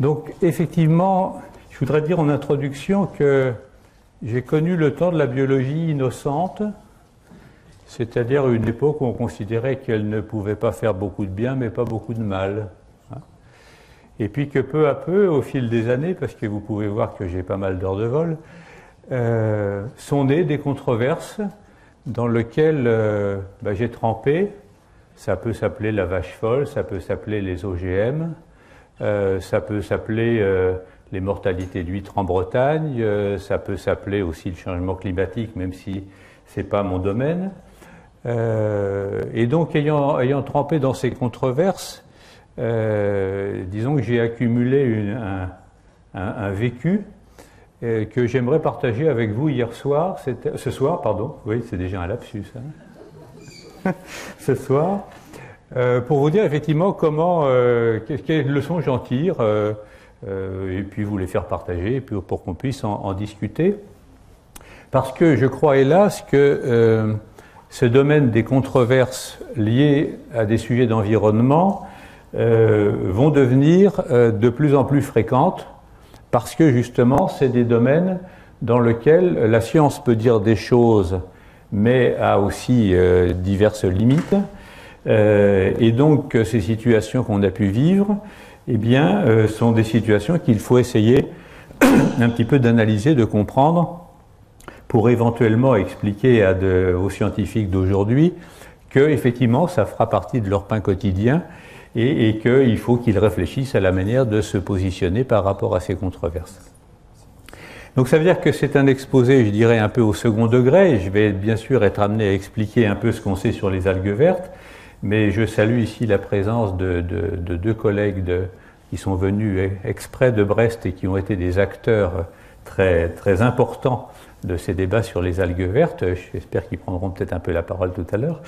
Donc effectivement, je voudrais dire en introduction que j'ai connu le temps de la biologie innocente, c'est-à-dire une époque où on considérait qu'elle ne pouvait pas faire beaucoup de bien, mais pas beaucoup de mal. Et puis que peu à peu, au fil des années, parce que vous pouvez voir que j'ai pas mal d'heures de vol, sont nées des controverses dans lesquelles j'ai trempé. Ça peut s'appeler la vache folle, ça peut s'appeler les OGM, ça peut s'appeler les mortalités d'huîtres en Bretagne, ça peut s'appeler aussi le changement climatique, même si c'est pas mon domaine. Et donc, ayant trempé dans ces controverses, disons que j'ai accumulé un vécu que j'aimerais partager avec vous ce soir, pardon. Oui, c'est déjà un lapsus. Hein. Ce soir, pour vous dire effectivement quelles leçons j'en tire, et puis vous les faire partager, et puis pour qu'on puisse en discuter. Parce que je crois, hélas, que ce domaine des controverses liées à des sujets d'environnement vont devenir de plus en plus fréquentes, parce que justement, c'est des domaines dans lesquels la science peut dire des choses, mais a aussi diverses limites. Et donc, ces situations qu'on a pu vivre, eh bien, sont des situations qu'il faut essayer un petit peu d'analyser, de comprendre, pour éventuellement expliquer aux scientifiques d'aujourd'hui que, effectivement, ça fera partie de leur pain quotidien et qu'il faut qu'ils réfléchissent à la manière de se positionner par rapport à ces controverses. Donc ça veut dire que c'est un exposé, je dirais, un peu au second degré. Je vais bien sûr être amené à expliquer un peu ce qu'on sait sur les algues vertes, mais je salue ici la présence de deux collègues qui sont venus exprès de Brest et qui ont été des acteurs très, très importants de ces débats sur les algues vertes. J'espère qu'ils prendront peut-être un peu la parole tout à l'heure.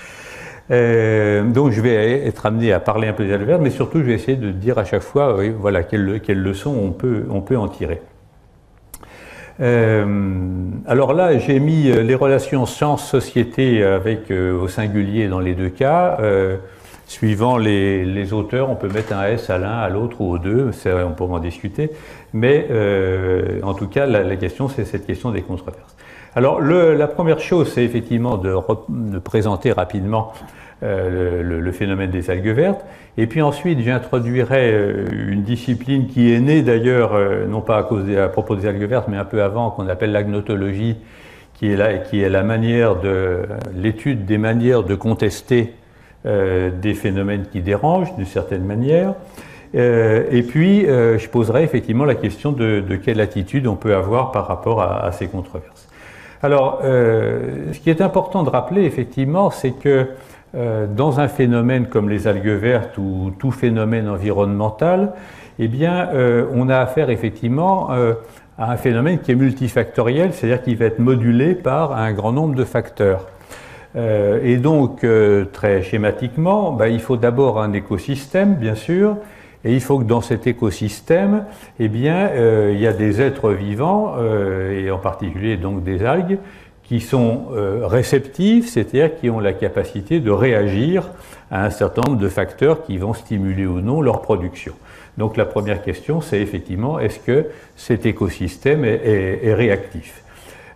Donc je vais être amené à parler un peu des algues vertes, mais surtout je vais essayer de dire à chaque fois voilà, quelles leçons on peut en tirer. Alors là, j'ai mis les relations science-société avec au singulier dans les deux cas. Suivant les auteurs, on peut mettre un S à l'un, à l'autre ou aux deux, on pourra en discuter. Mais en tout cas, la question, c'est cette question des controverses. Alors, la première chose, c'est effectivement de présenter rapidement le phénomène des algues vertes. Et puis ensuite, j'introduirai une discipline qui est née d'ailleurs, non pas à propos des algues vertes, mais un peu avant, qu'on appelle l'agnotologie, qui est l'étude des manières de contester des phénomènes qui dérangent d'une certaine manière. Et puis, je poserai effectivement la question de quelle attitude on peut avoir par rapport à ces controverses. Alors, ce qui est important de rappeler, effectivement, c'est que dans un phénomène comme les algues vertes ou tout phénomène environnemental, eh bien, on a affaire effectivement à un phénomène qui est multifactoriel, c'est-à-dire qui va être modulé par un grand nombre de facteurs. Et donc, très schématiquement, il faut d'abord un écosystème, bien sûr, et il faut que dans cet écosystème, eh bien, il y a des êtres vivants, et en particulier donc des algues, qui sont réceptifs, c'est-à-dire qui ont la capacité de réagir à un certain nombre de facteurs qui vont stimuler ou non leur production. Donc la première question, c'est effectivement, est-ce que cet écosystème est réactif ?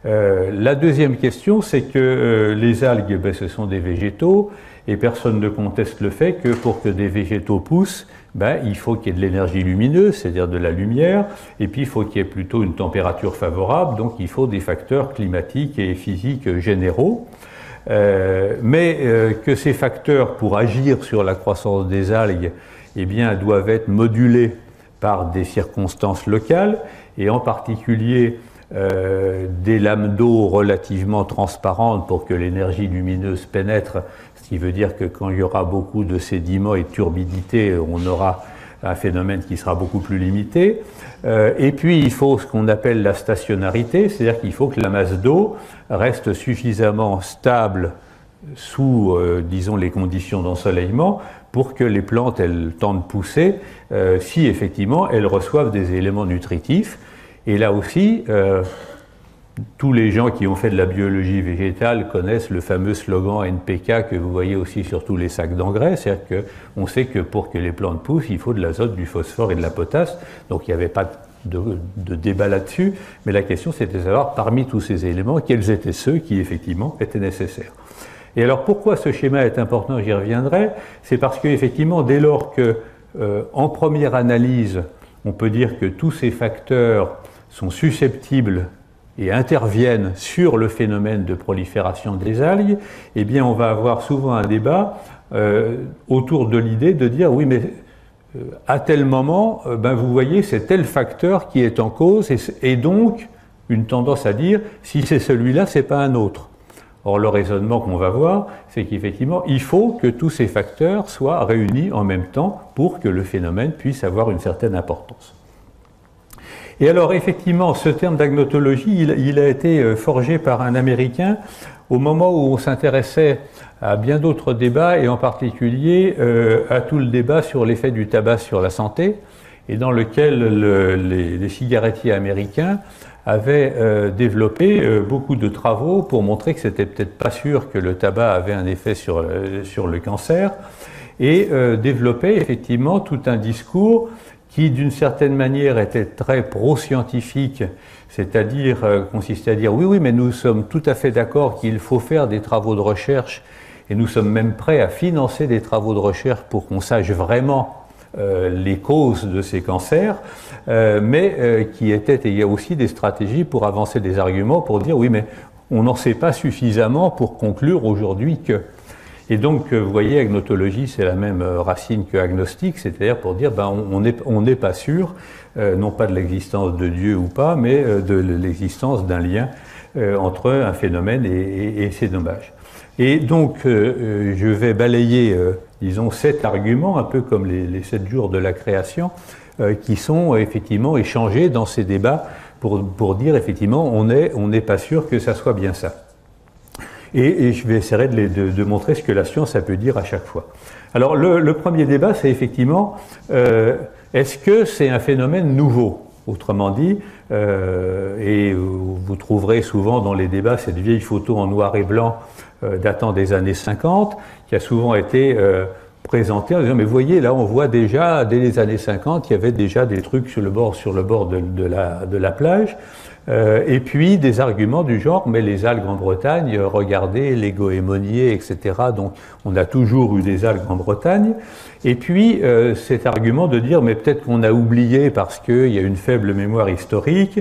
La deuxième question, c'est que les algues, ce sont des végétaux, et personne ne conteste le fait que pour que des végétaux poussent, il faut qu'il y ait de l'énergie lumineuse, c'est-à-dire de la lumière, et puis il faut qu'il y ait plutôt une température favorable, donc il faut des facteurs climatiques et physiques généraux. Mais que ces facteurs, pour agir sur la croissance des algues, eh bien, doivent être modulés par des circonstances locales, et en particulier des lames d'eau relativement transparentes pour que l'énergie lumineuse pénètre, ce qui veut dire que quand il y aura beaucoup de sédiments et de turbidité, on aura un phénomène qui sera beaucoup plus limité. Et puis il faut ce qu'on appelle la stationnarité, c'est-à-dire qu'il faut que la masse d'eau reste suffisamment stable sous, disons, les conditions d'ensoleillement pour que les plantes elles tentent de pousser si effectivement elles reçoivent des éléments nutritifs. Et là aussi, tous les gens qui ont fait de la biologie végétale connaissent le fameux slogan NPK que vous voyez aussi sur tous les sacs d'engrais, c'est-à-dire qu'on sait que pour que les plantes poussent, il faut de l'azote, du phosphore et de la potasse, donc il n'y avait pas de débat là-dessus, mais la question c'était de savoir parmi tous ces éléments, quels étaient ceux qui effectivement étaient nécessaires. Et alors pourquoi ce schéma est important, j'y reviendrai, c'est parce qu'effectivement dès lors que en première analyse, on peut dire que tous ces facteurs sont susceptibles et interviennent sur le phénomène de prolifération des algues, eh bien on va avoir souvent un débat autour de l'idée de dire oui mais à tel moment, ben, vous voyez c'est tel facteur qui est en cause et donc une tendance à dire si c'est celui-là, c'est pas un autre. Or le raisonnement qu'on va voir, c'est qu'effectivement il faut que tous ces facteurs soient réunis en même temps pour que le phénomène puisse avoir une certaine importance. Et alors effectivement, ce terme d'agnotologie, il a été forgé par un Américain au moment où on s'intéressait à bien d'autres débats, et en particulier à tout le débat sur l'effet du tabac sur la santé, et dans lequel les cigarettiers américains avaient développé beaucoup de travaux pour montrer que c'était peut-être pas sûr que le tabac avait un effet sur le cancer, et développaient effectivement tout un discours qui d'une certaine manière était très pro-scientifique, c'est-à-dire consistait à dire oui, mais nous sommes tout à fait d'accord qu'il faut faire des travaux de recherche et nous sommes même prêts à financer des travaux de recherche pour qu'on sache vraiment les causes de ces cancers, mais il y a aussi des stratégies pour avancer des arguments pour dire oui, mais on n'en sait pas suffisamment pour conclure aujourd'hui que... Et donc, vous voyez, agnotologie, c'est la même racine que agnostique, c'est-à-dire pour dire, ben, on n'est pas sûr, non pas de l'existence de Dieu ou pas, mais de l'existence d'un lien entre un phénomène et ses dommages. Et donc, je vais balayer, disons, 7 arguments, un peu comme les 7 jours de la création, qui sont effectivement échangés dans ces débats pour dire, effectivement, on n'est pas sûr que ça soit bien ça. Et je vais essayer de montrer ce que la science a peut dire à chaque fois. Alors le premier débat, c'est effectivement, est-ce que c'est un phénomène nouveau? Autrement dit, et vous trouverez souvent dans les débats cette vieille photo en noir et blanc datant des années 50, qui a souvent été présentée en disant, mais vous voyez, là on voit déjà, dès les années 50, il y avait déjà des trucs sur le bord de la plage. Et puis des arguments du genre, mais les algues en Bretagne, regardez les goémoniers, etc. Donc on a toujours eu des algues en Bretagne. Et puis cet argument de dire, mais peut-être qu'on a oublié parce qu'il y a une faible mémoire historique,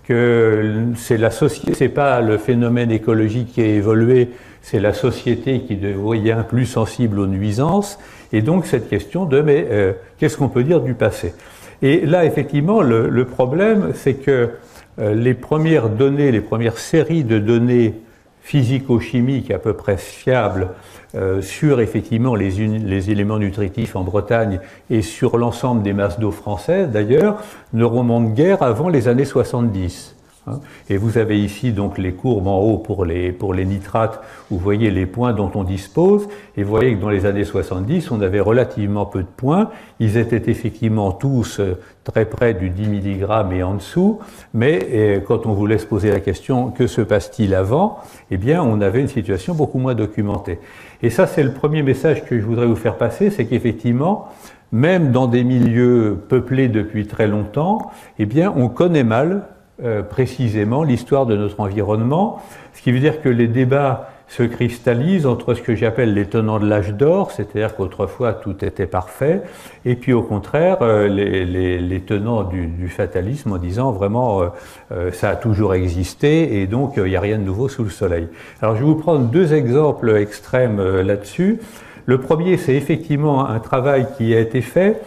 que c'est pas le phénomène écologique qui a évolué, c'est la société qui devient plus sensible aux nuisances. Et donc cette question de, mais qu'est-ce qu'on peut dire du passé? Et là, effectivement, le problème, c'est que les premières données, les premières séries de données physico-chimiques à peu près fiables sur effectivement les éléments nutritifs en Bretagne et sur l'ensemble des masses d'eau françaises d'ailleurs ne remontent guère avant les années 70. Et vous avez ici donc les courbes en haut pour les nitrates, où vous voyez les points dont on dispose, et vous voyez que dans les années 70, on avait relativement peu de points, ils étaient effectivement tous très près du 10 mg et en dessous, mais quand on voulait se poser la question, que se passe-t-il avant, eh bien on avait une situation beaucoup moins documentée. Et ça c'est le premier message que je voudrais vous faire passer, c'est qu'effectivement, même dans des milieux peuplés depuis très longtemps, eh bien on connaît mal précisément l'histoire de notre environnement, ce qui veut dire que les débats se cristallisent entre ce que j'appelle les tenants de l'âge d'or, c'est-à-dire qu'autrefois tout était parfait, et puis au contraire les tenants du fatalisme en disant vraiment ça a toujours existé et donc il n'y a rien de nouveau sous le soleil. Alors je vais vous prendre 2 exemples extrêmes là-dessus. Le premier, c'est effectivement un travail qui a été fait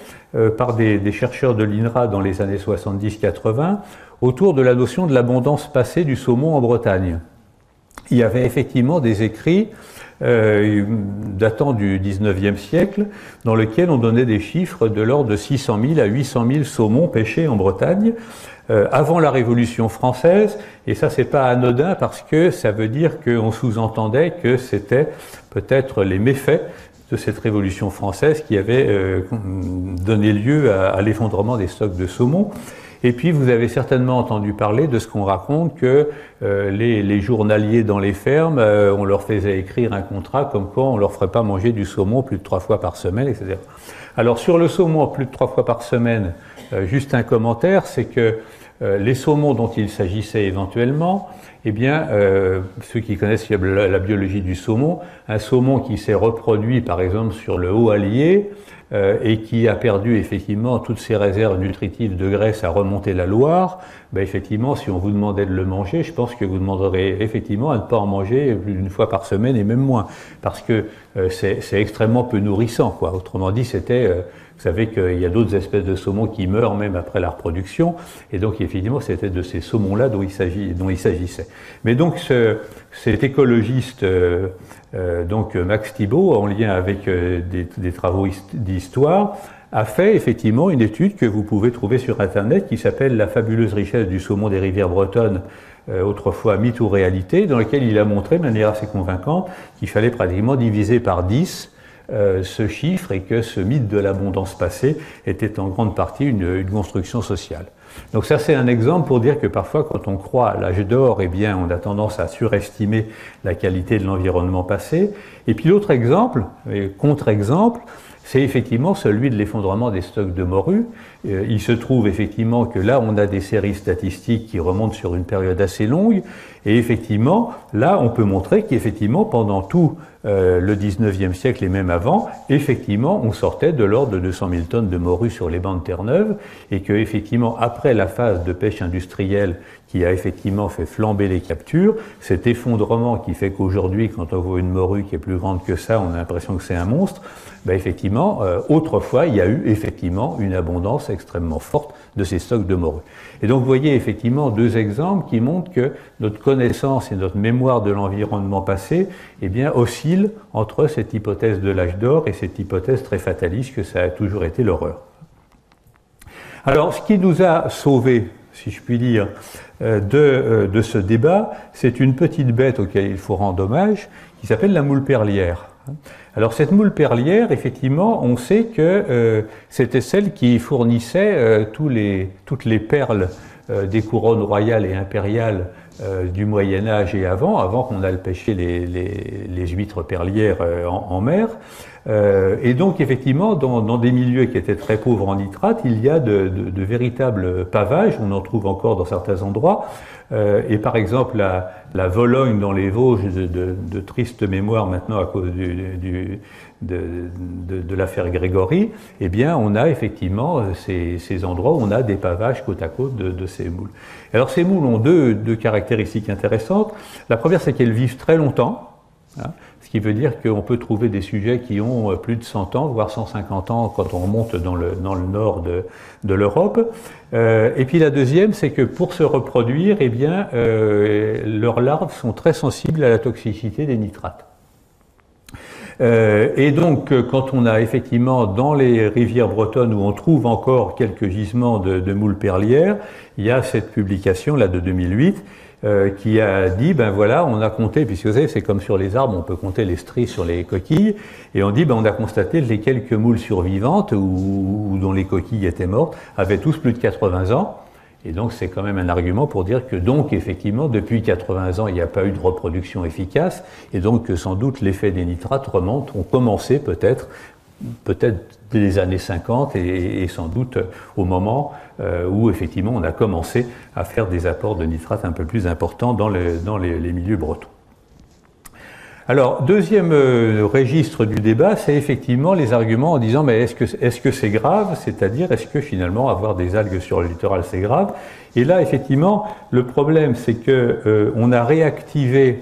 par des chercheurs de l'INRA dans les années 70-80 autour de la notion de l'abondance passée du saumon en Bretagne. Il y avait effectivement des écrits datant du 19e siècle dans lesquels on donnait des chiffres de l'ordre de 600 000 à 800 000 saumons pêchés en Bretagne avant la Révolution française, et ça c'est pas anodin parce que ça veut dire qu'on sous-entendait que c'était peut-être les méfaits de cette Révolution française qui avait donné lieu à l'effondrement des stocks de saumon. Et puis vous avez certainement entendu parler de ce qu'on raconte que les journaliers dans les fermes, on leur faisait écrire un contrat comme quoi on ne leur ferait pas manger du saumon plus de 3 fois par semaine, etc. Alors sur le saumon plus de 3 fois par semaine, juste un commentaire, c'est que les saumons dont il s'agissait éventuellement, eh bien, ceux qui connaissent la biologie du saumon, un saumon qui s'est reproduit par exemple sur le Haut-Allier et qui a perdu effectivement toutes ses réserves nutritives de graisse à remonter la Loire, ben effectivement, si on vous demandait de le manger, je pense que vous demanderez effectivement à ne pas en manger plus d'une fois par semaine et même moins, parce que c'est extrêmement peu nourrissant, quoi. Autrement dit, c'était vous savez qu'il y a d'autres espèces de saumons qui meurent même après la reproduction, et donc effectivement c'était de ces saumons-là dont il s'agissait. Mais donc cet écologiste, donc Max Thibault, en lien avec des travaux d'histoire, a fait effectivement une étude que vous pouvez trouver sur Internet qui s'appelle « La fabuleuse richesse du saumon des rivières bretonnes, autrefois mythe ou réalité », dans lequel il a montré de manière assez convaincante qu'il fallait pratiquement diviser par 10 ce chiffre et que ce mythe de l'abondance passée était en grande partie une construction sociale. Donc ça c'est un exemple pour dire que parfois quand on croit à l'âge d'or, eh bien on a tendance à surestimer la qualité de l'environnement passé. Et puis l'autre exemple, contre-exemple, c'est effectivement celui de l'effondrement des stocks de morue. Il se trouve effectivement que là, on a des séries statistiques qui remontent sur une période assez longue, et effectivement, là, on peut montrer qu'effectivement, pendant tout le 19e siècle et même avant, effectivement, on sortait de l'ordre de 200 000 tonnes de morue sur les bancs de Terre-Neuve, et que effectivement, après la phase de pêche industrielle qui a effectivement fait flamber les captures, cet effondrement qui fait qu'aujourd'hui, quand on voit une morue qui est plus grande que ça, on a l'impression que c'est un monstre, ben effectivement, autrefois, il y a eu effectivement une abondance extrêmement forte de ces stocks de morue. Et donc, vous voyez effectivement deux exemples qui montrent que notre connaissance et notre mémoire de l'environnement passé, eh bien, oscillent entre cette hypothèse de l'âge d'or et cette hypothèse très fataliste que ça a toujours été l'horreur. Alors, ce qui nous a sauvés, si je puis dire, de ce débat, c'est une petite bête auquel il faut rendre hommage, qui s'appelle la moule perlière. Alors cette moule perlière, effectivement, on sait que c'était celle qui fournissait toutes les perles des couronnes royales et impériales du Moyen-Âge et avant qu'on aille pêcher les huîtres perlières en mer. Et donc effectivement, dans des milieux qui étaient très pauvres en nitrate, il y a de véritables pavages, on en trouve encore dans certains endroits, et par exemple la Vologne dans les Vosges, de triste mémoire maintenant à cause de l'affaire Grégory, eh bien on a effectivement ces endroits où on a des pavages côte à côte de ces moules. Alors ces moules ont deux caractéristiques intéressantes. La première, c'est qu'elles vivent très longtemps, hein, ce qui veut dire qu'on peut trouver des sujets qui ont plus de 100 ans, voire 150 ans quand on remonte dans le nord de l'Europe. Et puis la deuxième, c'est que pour se reproduire, eh bien, leurs larves sont très sensibles à la toxicité des nitrates. Et donc, quand on a effectivement dans les rivières bretonnes où on trouve encore quelques gisements de moules perlières, il y a cette publication là de 2008 qui a dit, ben voilà, on a compté, puisque vous savez, c'est comme sur les arbres, on peut compter les stries sur les coquilles, et on dit, ben on a constaté que les quelques moules survivantes ou dont les coquilles étaient mortes avaient tous plus de 80 ans. Et donc c'est quand même un argument pour dire que donc effectivement depuis 80 ans il n'y a pas eu de reproduction efficace et donc que sans doute l'effet des nitrates ont commencé peut-être dès les années 50 et sans doute au moment où effectivement on a commencé à faire des apports de nitrates un peu plus importants dans les milieux bretons. Alors, deuxième registre du débat, c'est effectivement les arguments en disant mais est-ce que c'est grave, c'est-à-dire est-ce que finalement avoir des algues sur le littoral c'est grave? Et là, effectivement, le problème c'est que on a réactivé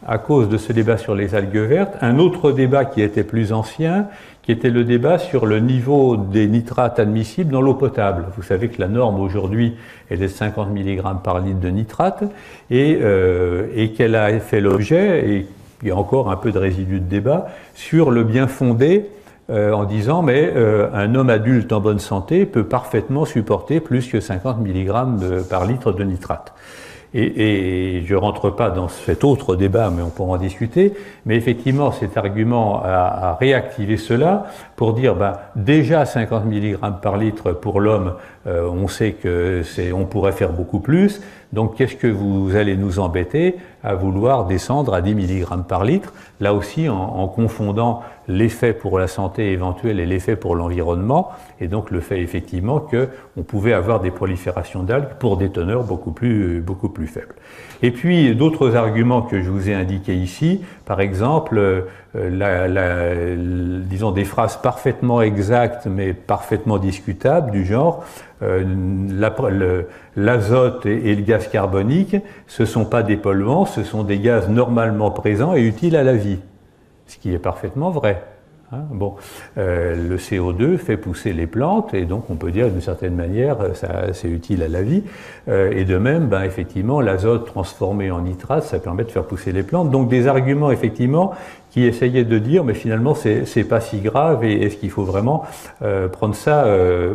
à cause de ce débat sur les algues vertes un autre débat qui était plus ancien, qui était le débat sur le niveau des nitrates admissibles dans l'eau potable. Vous savez que la norme aujourd'hui elle est de 50 mg par litre de nitrate et qu'elle a fait l'objet et il y a encore un peu de résidus de débat sur le bien fondé en disant mais un homme adulte en bonne santé peut parfaitement supporter plus que 50 mg par litre de nitrate. Et je ne rentre pas dans cet autre débat, mais on pourra en discuter. Mais effectivement, cet argument a réactivé cela pour dire, ben, déjà 50 mg par litre pour l'homme, on sait que on pourrait faire beaucoup plus. Donc, qu'est-ce que vous allez nous embêter à vouloir descendre à 10 mg par litre? Là aussi, en confondant l'effet pour la santé éventuel et l'effet pour l'environnement, et donc le fait effectivement qu'on pouvait avoir des proliférations d'algues pour des teneurs beaucoup plus faibles. Et puis, d'autres arguments que je vous ai indiqués ici, par exemple, disons des phrases parfaitement exactes mais parfaitement discutables du genre l'azote et le gaz carbonique, ce ne sont pas des polluants, ce sont des gaz normalement présents et utiles à la vie, ce qui est parfaitement vrai. Hein, bon, le CO2 fait pousser les plantes et donc on peut dire d'une certaine manière c'est utile à la vie. Et de même, ben, effectivement, l'azote transformé en nitrate, ça permet de faire pousser les plantes. Donc des arguments effectivement qui essayaient de dire mais finalement c'est pas si grave et est-ce qu'il faut vraiment prendre ça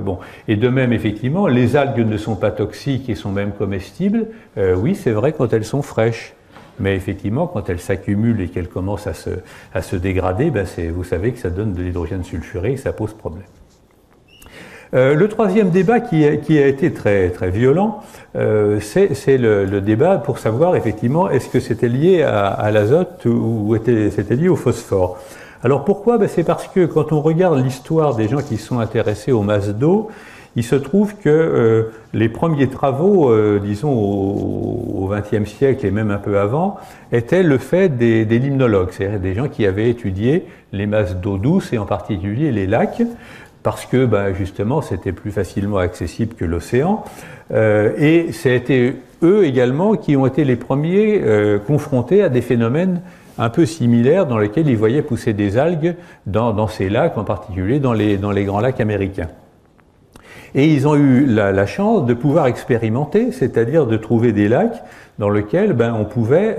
bon. Et de même effectivement, les algues ne sont pas toxiques et sont même comestibles. Oui, c'est vrai quand elles sont fraîches. Mais effectivement, quand elles s'accumulent et qu'elles commencent à se dégrader, ben vous savez que ça donne de l'hydrogène sulfuré et ça pose problème. Le troisième débat qui a été très, très violent, c'est le débat pour savoir effectivement est-ce que c'était lié à l'azote ou c'était lié au phosphore. Alors pourquoi? Ben c'est parce que quand on regarde l'histoire des gens qui sont intéressés aux masses d'eau, il se trouve que les premiers travaux, disons au XXe siècle et même un peu avant, étaient le fait des limnologues, c'est-à-dire des gens qui avaient étudié les masses d'eau douce et en particulier les lacs, parce que ben, justement c'était plus facilement accessible que l'océan. Et c'était eux également qui ont été les premiers confrontés à des phénomènes un peu similaires dans lesquels ils voyaient pousser des algues dans ces lacs, en particulier dans les grands lacs américains. Et ils ont eu la chance de pouvoir expérimenter, c'est-à-dire de trouver des lacs dans lesquels ben, on pouvait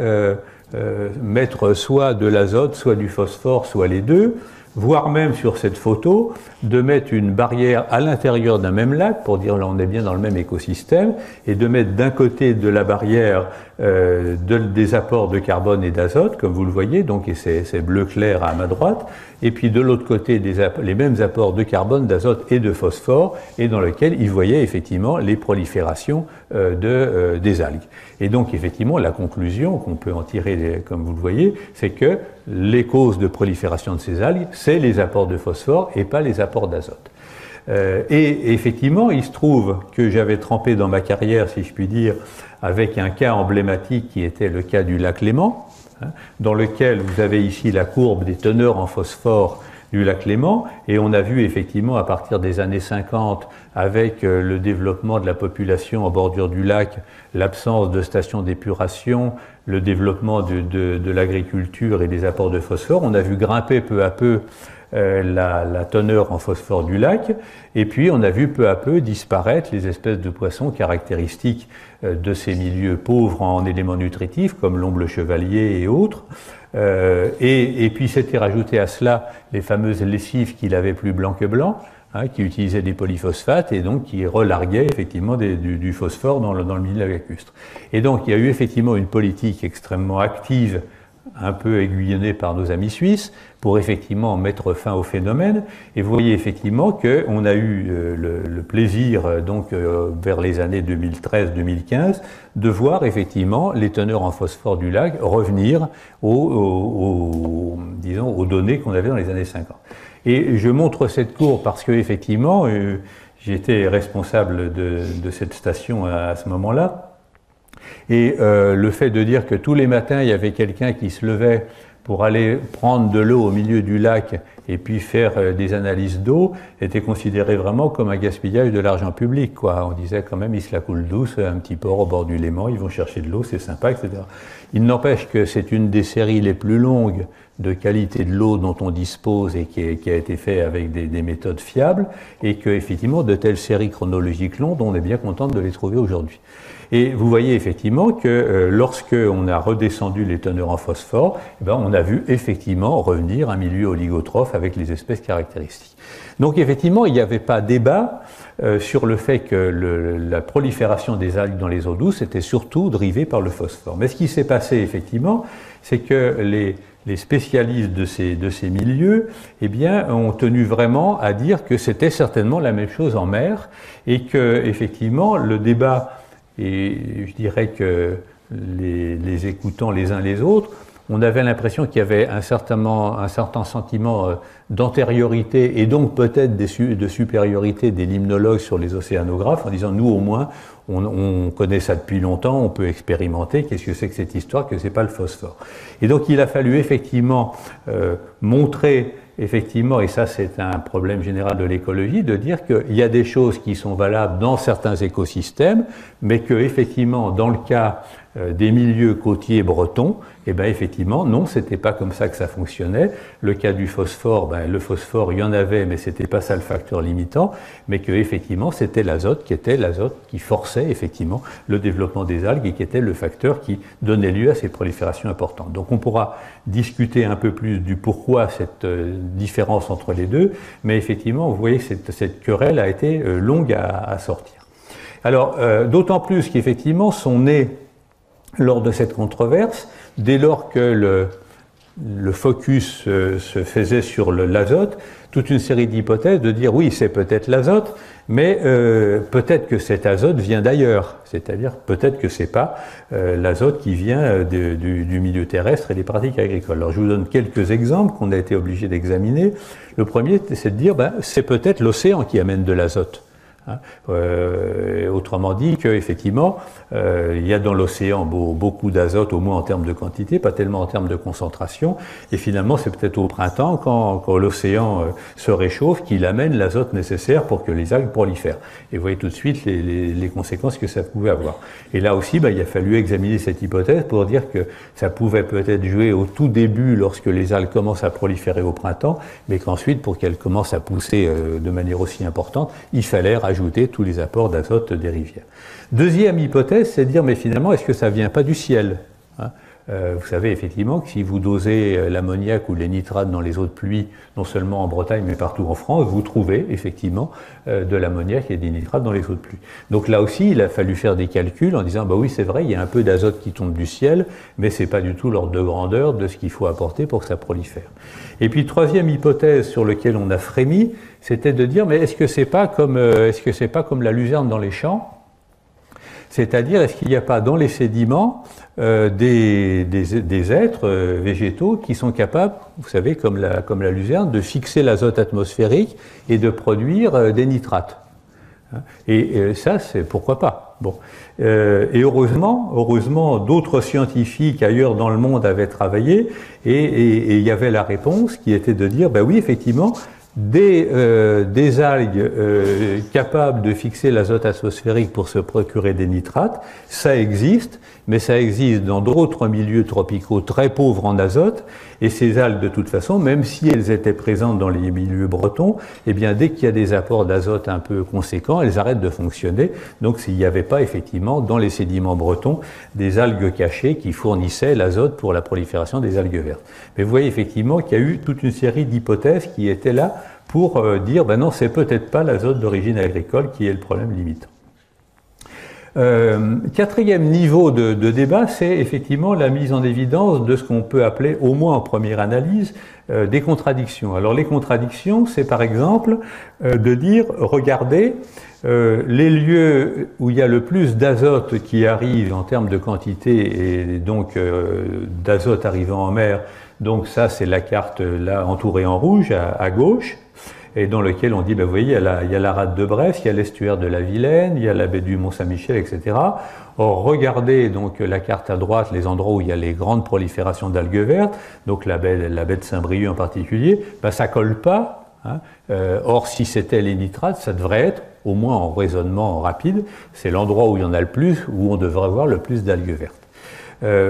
mettre soit de l'azote, soit du phosphore, soit les deux, voire même sur cette photo, de mettre une barrière à l'intérieur d'un même lac, pour dire là on est bien dans le même écosystème, et de mettre d'un côté de la barrière des apports de carbone et d'azote, comme vous le voyez, donc c'est bleu clair à ma droite, et puis de l'autre côté les mêmes apports de carbone, d'azote et de phosphore, et dans lequel ils voyaient effectivement les proliférations des algues. Et donc effectivement la conclusion qu'on peut en tirer, comme vous le voyez, c'est que les causes de prolifération de ces algues, c'est les apports de phosphore et pas les apports d'azote. Et effectivement, il se trouve que j'avais trempé dans ma carrière, si je puis dire, avec un cas emblématique qui était le cas du lac Léman, hein, dans lequel vous avez ici la courbe des teneurs en phosphore du lac Léman, et on a vu effectivement à partir des années 50, avec le développement de la population en bordure du lac, l'absence de stations d'épuration, le développement de l'agriculture et des apports de phosphore, on a vu grimper peu à peu la teneur en phosphore du lac, et puis on a vu peu à peu disparaître les espèces de poissons caractéristiques de ces milieux pauvres en éléments nutritifs, comme l'omble chevalier et autres. Et puis s'était rajouté à cela les fameuses lessives qu'il avait plus blanc que blanc, hein, qui utilisaient des polyphosphates et donc qui relarguaient effectivement du phosphore dans le milieu lacustre. Et donc il y a eu effectivement une politique extrêmement active, un peu aiguillonnée par nos amis suisses, pour effectivement mettre fin au phénomène. Et vous voyez effectivement qu'on a eu le plaisir, donc vers les années 2013-2015, de voir effectivement les teneurs en phosphore du lac revenir disons, aux données qu'on avait dans les années 50. Et je montre cette courbe parce que effectivement, j'étais responsable de cette station à ce moment-là. Et le fait de dire que tous les matins, il y avait quelqu'un qui se levait pour aller prendre de l'eau au milieu du lac et puis faire des analyses d'eau était considéré vraiment comme un gaspillage de l'argent public, quoi. On disait quand même, ils se la coulent douce, un petit port au bord du Léman, ils vont chercher de l'eau, c'est sympa, etc. Il n'empêche que c'est une des séries les plus longues de qualité de l'eau dont on dispose et qui a été fait avec des méthodes fiables, et que effectivement de telles séries chronologiques longues, on est bien content de les trouver aujourd'hui. Et vous voyez effectivement que lorsque on a redescendu les teneurs en phosphore, eh ben, on a vu effectivement revenir un milieu oligotrophe avec les espèces caractéristiques. Donc effectivement, il n'y avait pas débat sur le fait que la prolifération des algues dans les eaux douces était surtout drivée par le phosphore. Mais ce qui s'est passé effectivement, c'est que les spécialistes de ces milieux eh bien, ont tenu vraiment à dire que c'était certainement la même chose en mer et que effectivement le débat, et je dirais que les écoutant les uns les autres, on avait l'impression qu'il y avait un certain sentiment d'antériorité et donc peut-être de supériorité des limnologues sur les océanographes en disant nous au moins on connaît ça depuis longtemps, on peut expérimenter, qu'est-ce que c'est que cette histoire, que c'est pas le phosphore. Et donc il a fallu effectivement montrer effectivement, et ça c'est un problème général de l'écologie, de dire qu'il y a des choses qui sont valables dans certains écosystèmes, mais que effectivement dans le cas des milieux côtiers bretons, eh bien effectivement, non, c'était pas comme ça que ça fonctionnait. Le cas du phosphore, ben, le phosphore, il y en avait, mais c'était pas ça le facteur limitant, mais que effectivement, c'était l'azote qui forçait effectivement le développement des algues et qui était le facteur qui donnait lieu à ces proliférations importantes. Donc on pourra discuter un peu plus du pourquoi cette différence entre les deux, mais effectivement, vous voyez que cette querelle a été longue à sortir. Alors, d'autant plus qu'effectivement, sont nés lors de cette controverse, dès lors que le focus se faisait sur l'azote, toute une série d'hypothèses de dire oui, c'est peut-être l'azote, mais peut-être que cet azote vient d'ailleurs, c'est-à-dire peut-être que c'est pas l'azote qui vient du milieu terrestre et des pratiques agricoles. Alors je vous donne quelques exemples qu'on a été obligé d'examiner. Le premier, c'est de dire ben, c'est peut-être l'océan qui amène de l'azote. Autrement dit qu'effectivement, il y a dans l'océan beaucoup d'azote, au moins en termes de quantité, pas tellement en termes de concentration, et finalement c'est peut-être au printemps, quand l'océan se réchauffe, qu'il amène l'azote nécessaire pour que les algues prolifèrent. Et vous voyez tout de suite les conséquences que ça pouvait avoir. Et là aussi, il a fallu examiner cette hypothèse pour dire que ça pouvait peut-être jouer au tout début lorsque les algues commencent à proliférer au printemps, mais qu'ensuite, pour qu'elles commencent à pousser de manière aussi importante, il fallait rajouter tous les apports d'azote des rivières. Deuxième hypothèse, c'est de dire, mais finalement, est-ce que ça ne vient pas du ciel, hein? Vous savez effectivement que si vous dosez l'ammoniac ou les nitrates dans les eaux de pluie, non seulement en Bretagne, mais partout en France, vous trouvez effectivement de l'ammoniac et des nitrates dans les eaux de pluie. Donc là aussi, il a fallu faire des calculs en disant, bah oui, c'est vrai, il y a un peu d'azote qui tombe du ciel, mais c'est pas du tout l'ordre de grandeur de ce qu'il faut apporter pour que ça prolifère. Et puis, troisième hypothèse sur laquelle on a frémi, c'était de dire, mais est-ce que c'est pas comme la luzerne dans les champs? C'est-à-dire, est-ce qu'il n'y a pas dans les sédiments des êtres végétaux qui sont capables, vous savez, comme la luzerne, de fixer l'azote atmosphérique et de produire des nitrates. Et ça, c'est pourquoi pas. Bon. Et heureusement, d'autres scientifiques ailleurs dans le monde avaient travaillé et il y avait la réponse qui était de dire, ben oui, effectivement, des algues capables de fixer l'azote atmosphérique pour se procurer des nitrates, ça existe, mais ça existe dans d'autres milieux tropicaux très pauvres en azote, et ces algues, de toute façon, même si elles étaient présentes dans les milieux bretons, eh bien, dès qu'il y a des apports d'azote un peu conséquents, elles arrêtent de fonctionner. Donc, s'il n'y avait pas, effectivement, dans les sédiments bretons, des algues cachées qui fournissaient l'azote pour la prolifération des algues vertes. Mais vous voyez, effectivement, qu'il y a eu toute une série d'hypothèses qui étaient là pour dire, ben non, c'est peut-être pas l'azote d'origine agricole qui est le problème limitant. Quatrième niveau de débat, c'est effectivement la mise en évidence de ce qu'on peut appeler, au moins en première analyse, des contradictions. Alors les contradictions, c'est par exemple de dire, regardez, les lieux où il y a le plus d'azote qui arrive en termes de quantité et donc d'azote arrivant en mer, donc ça c'est la carte là entourée en rouge à gauche, et dans lequel on dit, ben vous voyez, il y a la rade de Brest, il y a l'estuaire de la Vilaine, il y a la baie du Mont-Saint-Michel, etc. Or, regardez donc la carte à droite, les endroits où il y a les grandes proliférations d'algues vertes, donc la baie de Saint-Brieuc en particulier, ben ça colle pas, hein. Or, si c'était les nitrates, ça devrait être, au moins en raisonnement rapide, c'est l'endroit où il y en a le plus, où on devrait avoir le plus d'algues vertes.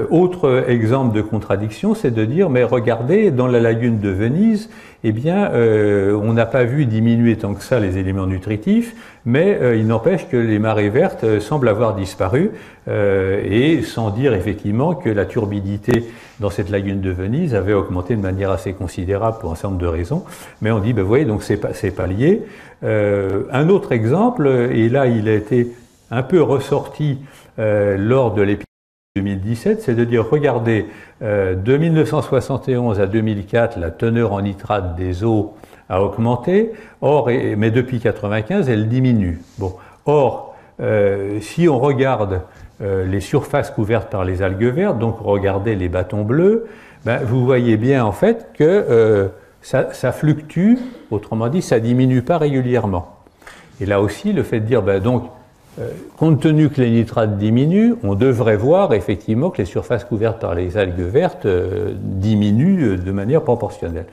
Autre exemple de contradiction, c'est de dire, mais regardez, dans la lagune de Venise, eh bien, on n'a pas vu diminuer tant que ça les éléments nutritifs, mais il n'empêche que les marées vertes semblent avoir disparu, et sans dire effectivement que la turbidité dans cette lagune de Venise avait augmenté de manière assez considérable pour un certain nombre de raisons. Mais on dit, ben, vous voyez, donc c'est pas lié. Un autre exemple, et là il a été un peu ressorti lors de l'épisode 2017, c'est de dire, regardez, de 1971 à 2004, la teneur en nitrate des eaux a augmenté, mais depuis 1995, elle diminue. Bon. Or, si on regarde les surfaces couvertes par les algues vertes, donc regardez les bâtons bleus, ben, vous voyez bien en fait que ça fluctue, autrement dit, ça ne diminue pas régulièrement. Et là aussi, le fait de dire, ben, donc, compte tenu que les nitrates diminuent, on devrait voir effectivement que les surfaces couvertes par les algues vertes diminuent de manière proportionnelle.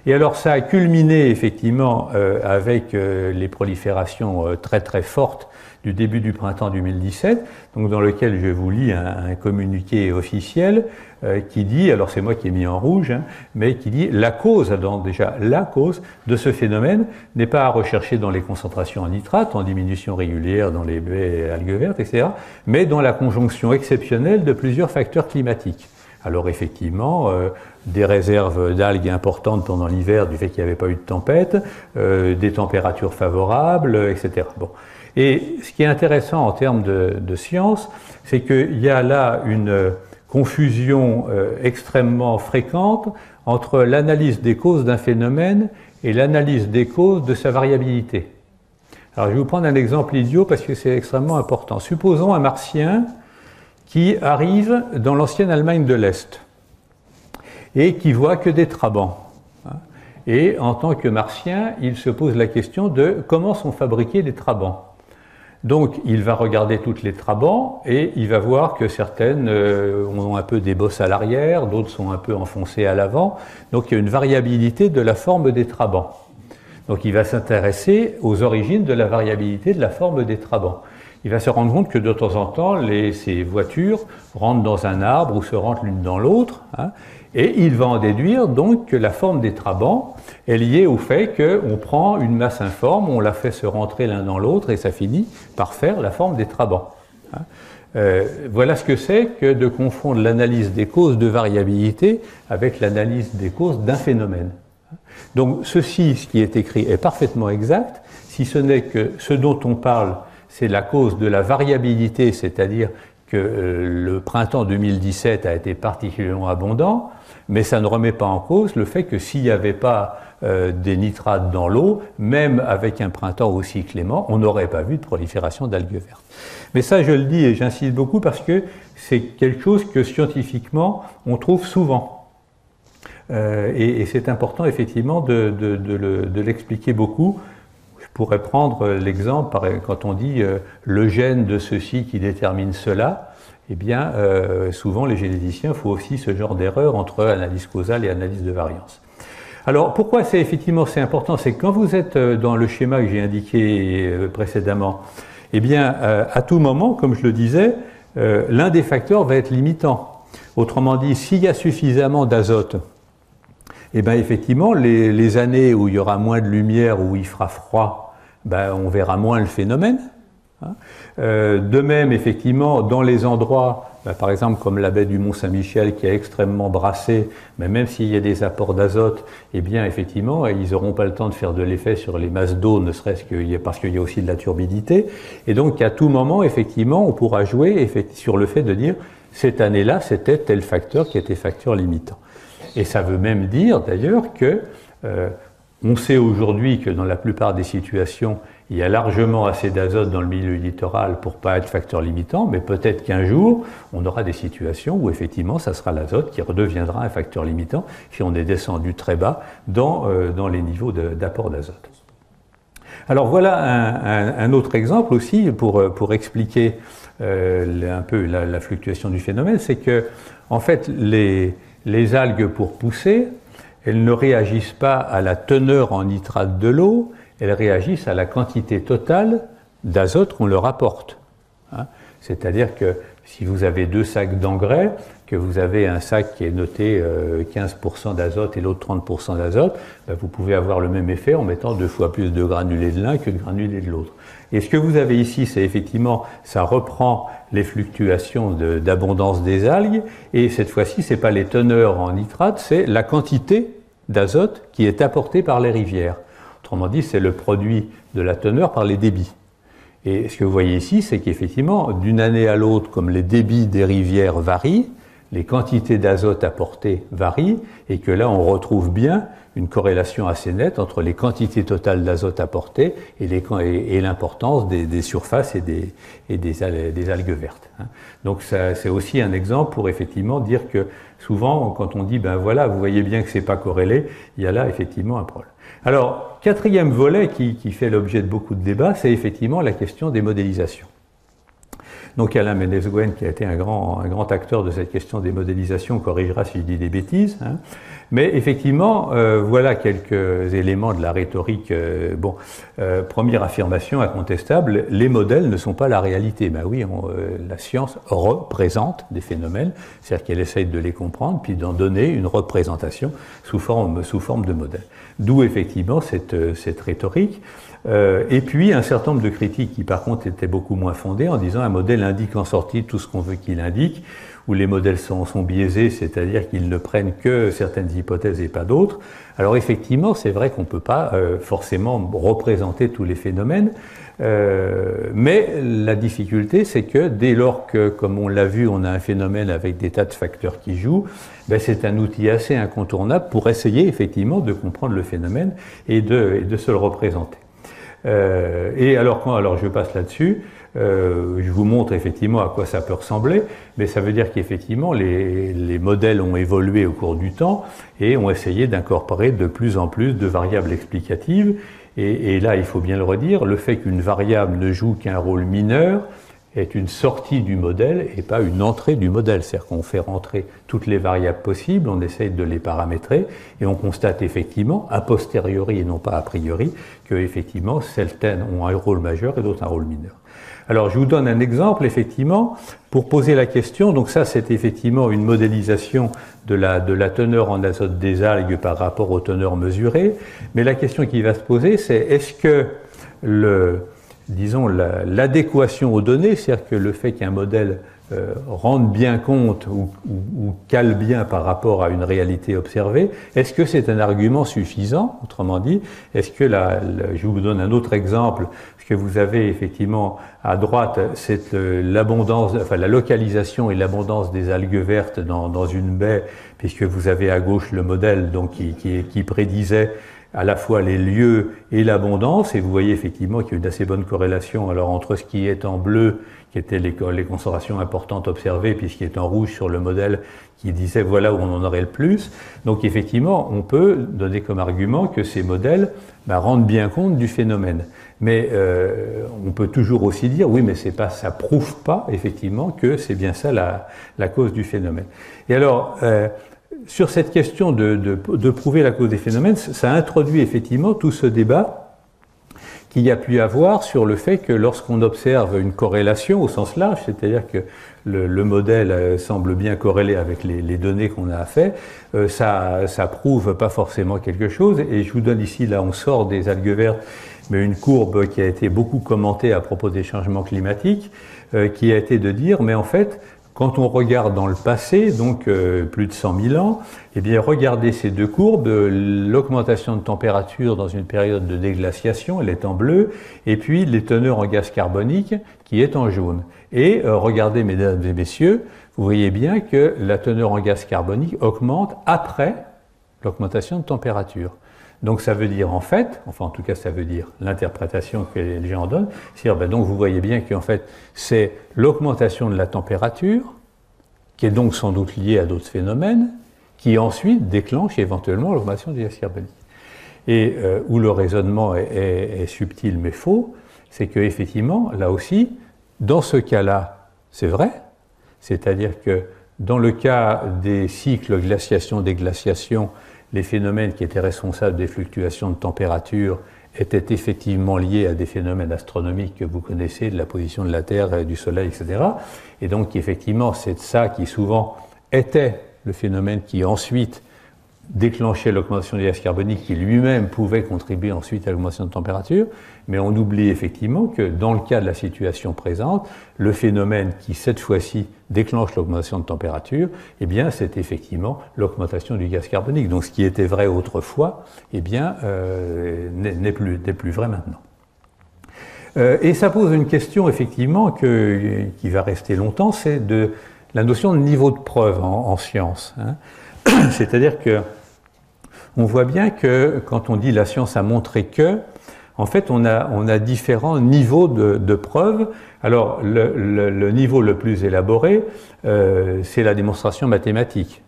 Et alors ça a culminé effectivement avec les proliférations très très fortes du début du printemps 2017, donc dans lequel je vous lis un communiqué officiel qui dit, alors c'est moi qui ai mis en rouge, hein, mais qui dit la cause, donc déjà la cause de ce phénomène n'est pas à rechercher dans les concentrations en nitrate, en diminution régulière dans les baies algues vertes, etc., mais dans la conjonction exceptionnelle de plusieurs facteurs climatiques. Alors effectivement, des réserves d'algues importantes pendant l'hiver du fait qu'il n'y avait pas eu de tempête, des températures favorables, etc. Bon. Et ce qui est intéressant en termes de science, c'est qu'il y a là une confusion extrêmement fréquente entre l'analyse des causes d'un phénomène et l'analyse des causes de sa variabilité. Alors je vais vous prendre un exemple idiot parce que c'est extrêmement important. Supposons un martien qui arrive dans l'ancienne Allemagne de l'Est et qui voit que des trabants. Et en tant que martien, il se pose la question de comment sont fabriqués les trabants. Donc il va regarder toutes les trabants et il va voir que certaines ont un peu des bosses à l'arrière, d'autres sont un peu enfoncées à l'avant. Donc il y a une variabilité de la forme des trabants. Donc il va s'intéresser aux origines de la variabilité de la forme des trabants. Il va se rendre compte que de temps en temps, ces voitures rentrent dans un arbre ou se rentrent l'une dans l'autre, hein, et il va en déduire donc que la forme des trabants est liée au fait qu'on prend une masse informe, on la fait se rentrer l'un dans l'autre et ça finit par faire la forme des trabants. Hein. Voilà ce que c'est que de confondre l'analyse des causes de variabilité avec l'analyse des causes d'un phénomène. Donc ceci, ce qui est écrit, est parfaitement exact, si ce n'est que ce dont on parle, c'est la cause de la variabilité, c'est-à-dire que le printemps 2017 a été particulièrement abondant, mais ça ne remet pas en cause le fait que s'il n'y avait pas des nitrates dans l'eau, même avec un printemps aussi clément, on n'aurait pas vu de prolifération d'algues vertes. Mais ça, je le dis et j'insiste beaucoup parce que c'est quelque chose que scientifiquement on trouve souvent. Et c'est important effectivement de l'expliquer beaucoup. Je pourrais prendre l'exemple quand on dit le gène de ceci qui détermine cela. Eh bien, souvent les généticiens font aussi ce genre d'erreur entre analyse causale et analyse de variance. Alors, pourquoi c'est important? C'est que quand vous êtes dans le schéma que j'ai indiqué précédemment, eh bien, à tout moment, comme je le disais, l'un des facteurs va être limitant. Autrement dit, s'il y a suffisamment d'azote, eh bien, effectivement, les années où il y aura moins de lumière, où il fera froid, ben, on verra moins le phénomène. Hein. De même, effectivement, dans les endroits, ben, par exemple comme la baie du Mont-Saint-Michel qui est extrêmement brassée, mais même s'il y a des apports d'azote, eh bien, effectivement, ils n'auront pas le temps de faire de l'effet sur les masses d'eau, ne serait-ce que parce qu'il y a aussi de la turbidité. Et donc, à tout moment, effectivement, on pourra jouer sur le fait de dire cette année-là, c'était tel facteur qui était facteur limitant. Et ça veut même dire d'ailleurs que on sait aujourd'hui que dans la plupart des situations, il y a largement assez d'azote dans le milieu littoral pour ne pas être facteur limitant, mais peut-être qu'un jour, on aura des situations où effectivement, ça sera l'azote qui redeviendra un facteur limitant si on est descendu très bas dans les niveaux d'apport d'azote. Alors voilà un autre exemple aussi pour expliquer un peu la fluctuation du phénomène, c'est que en fait les algues pour pousser, elles ne réagissent pas à la teneur en nitrate de l'eau, elles réagissent à la quantité totale d'azote qu'on leur apporte. Hein. C'est-à-dire que si vous avez 2 sacs d'engrais, que vous avez un sac qui est noté 15% d'azote et l'autre 30% d'azote, ben vous pouvez avoir le même effet en mettant 2 fois plus de granulés de l'un que de granulés de l'autre. Et ce que vous avez ici, c'est effectivement, ça reprend les fluctuations d'abondance des algues, et cette fois-ci, ce n'est pas les teneurs en nitrate, c'est la quantité d'azote qui est apportée par les rivières. Autrement dit, c'est le produit de la teneur par les débits. Et ce que vous voyez ici, c'est qu'effectivement, d'une année à l'autre, comme les débits des rivières varient, les quantités d'azote apportées varient, et que là, on retrouve bien une corrélation assez nette entre les quantités totales d'azote apportées et l'importance des surfaces et des algues vertes. Donc c'est aussi un exemple pour effectivement dire que souvent, quand on dit, ben voilà, vous voyez bien que c'est pas corrélé, il y a là effectivement un problème. Alors, quatrième volet qui fait l'objet de beaucoup de débats, c'est effectivement la question des modélisations. Donc Alain Ménez-Gouen, qui a été un grand acteur de cette question des modélisations, corrigera si je dis des bêtises. Mais effectivement, voilà quelques éléments de la rhétorique. Première affirmation incontestable, les modèles ne sont pas la réalité. Ben oui, la science représente des phénomènes, c'est-à-dire qu'elle essaye de les comprendre, puis d'en donner une représentation sous forme de modèle. D'où effectivement cette rhétorique. Et puis un certain nombre de critiques qui par contre étaient beaucoup moins fondées en disant un modèle indique en sortie tout ce qu'on veut qu'il indique, où les modèles sont biaisés, c'est-à-dire qu'ils ne prennent que certaines hypothèses et pas d'autres. Alors effectivement, c'est vrai qu'on ne peut pas forcément représenter tous les phénomènes, mais la difficulté, c'est que dès lors que, comme on l'a vu, on a un phénomène avec des tas de facteurs qui jouent, ben c'est un outil assez incontournable pour essayer effectivement de comprendre le phénomène et de se le représenter. Et alors je passe là-dessus, je vous montre effectivement à quoi ça peut ressembler, mais ça veut dire qu'effectivement les modèles ont évolué au cours du temps et ont essayé d'incorporer de plus en plus de variables explicatives. Et là, il faut bien le redire, le fait qu'une variable ne joue qu'un rôle mineur est une sortie du modèle et pas une entrée du modèle. C'est-à-dire qu'on fait rentrer toutes les variables possibles, on essaye de les paramétrer et on constate effectivement, a posteriori et non pas a priori, que effectivement certaines ont un rôle majeur et d'autres un rôle mineur. Alors je vous donne un exemple effectivement pour poser la question. Donc ça c'est effectivement une modélisation de la teneur en azote des algues par rapport aux teneurs mesurées. Mais la question qui va se poser c'est est-ce que l'adéquation aux données, c'est-à-dire que le fait qu'un modèle rende bien compte ou cale bien par rapport à une réalité observée, est-ce que c'est un argument suffisant? Autrement dit, est-ce que je vous donne un autre exemple, parce que vous avez effectivement à droite l'abondance, enfin la localisation et l'abondance des algues vertes dans une baie, puisque vous avez à gauche le modèle donc qui prédisait à la fois les lieux et l'abondance, et vous voyez effectivement qu'il y a une assez bonne corrélation alors entre ce qui est en bleu, qui étaient les concentrations importantes observées, puis ce qui est en rouge sur le modèle qui disait voilà où on en aurait le plus. Donc effectivement, on peut donner comme argument que ces modèles rendent bien compte du phénomène. Mais on peut toujours aussi dire oui, mais ça prouve pas effectivement que c'est bien ça la cause du phénomène. Et alors, sur cette question de prouver la cause des phénomènes, ça introduit effectivement tout ce débat qu'il y a pu avoir sur le fait que lorsqu'on observe une corrélation au sens large, c'est-à-dire que le modèle semble bien corrélé avec les données qu'on a fait, ça prouve pas forcément quelque chose. Et je vous donne ici, là on sort des algues vertes, mais une courbe qui a été beaucoup commentée à propos des changements climatiques, qui a été de dire, mais en fait, quand on regarde dans le passé, donc plus de 100 000 ans, eh bien regardez ces deux courbes, l'augmentation de température dans une période de déglaciation, elle est en bleu, et puis les teneurs en gaz carbonique qui est en jaune. Et regardez mesdames et messieurs, vous voyez bien que la teneur en gaz carbonique augmente après l'augmentation de température. Donc ça veut dire en fait, enfin en tout cas ça veut dire l'interprétation que les gens en donnent, c'est-à-dire donc vous voyez bien qu'en fait c'est l'augmentation de la température, qui est donc sans doute liée à d'autres phénomènes, qui ensuite déclenche éventuellement l'augmentation du gaz carbonique. Et où le raisonnement est subtil mais faux, c'est qu'effectivement, là aussi, dans ce cas-là, c'est vrai, c'est-à-dire que dans le cas des cycles glaciation-déglaciation, les phénomènes qui étaient responsables des fluctuations de température était effectivement lié à des phénomènes astronomiques que vous connaissez, de la position de la Terre, du Soleil, etc. Et donc, effectivement, c'est ça qui souvent était le phénomène qui ensuite déclenchait l'augmentation du gaz carbonique, qui lui-même pouvait contribuer ensuite à l'augmentation de température, mais on oublie effectivement que dans le cas de la situation présente, le phénomène qui cette fois-ci déclenche l'augmentation de température, eh bien c'est effectivement l'augmentation du gaz carbonique. Donc ce qui était vrai autrefois, eh bien n'est plus vrai maintenant. Et ça pose une question effectivement qui va rester longtemps, c'est de la notion de niveau de preuve en science. Hein. C'est-à-dire que on voit bien que quand on dit la science a montré que, en fait, on a différents niveaux de preuves. Alors, le niveau le plus élaboré, c'est la démonstration mathématique.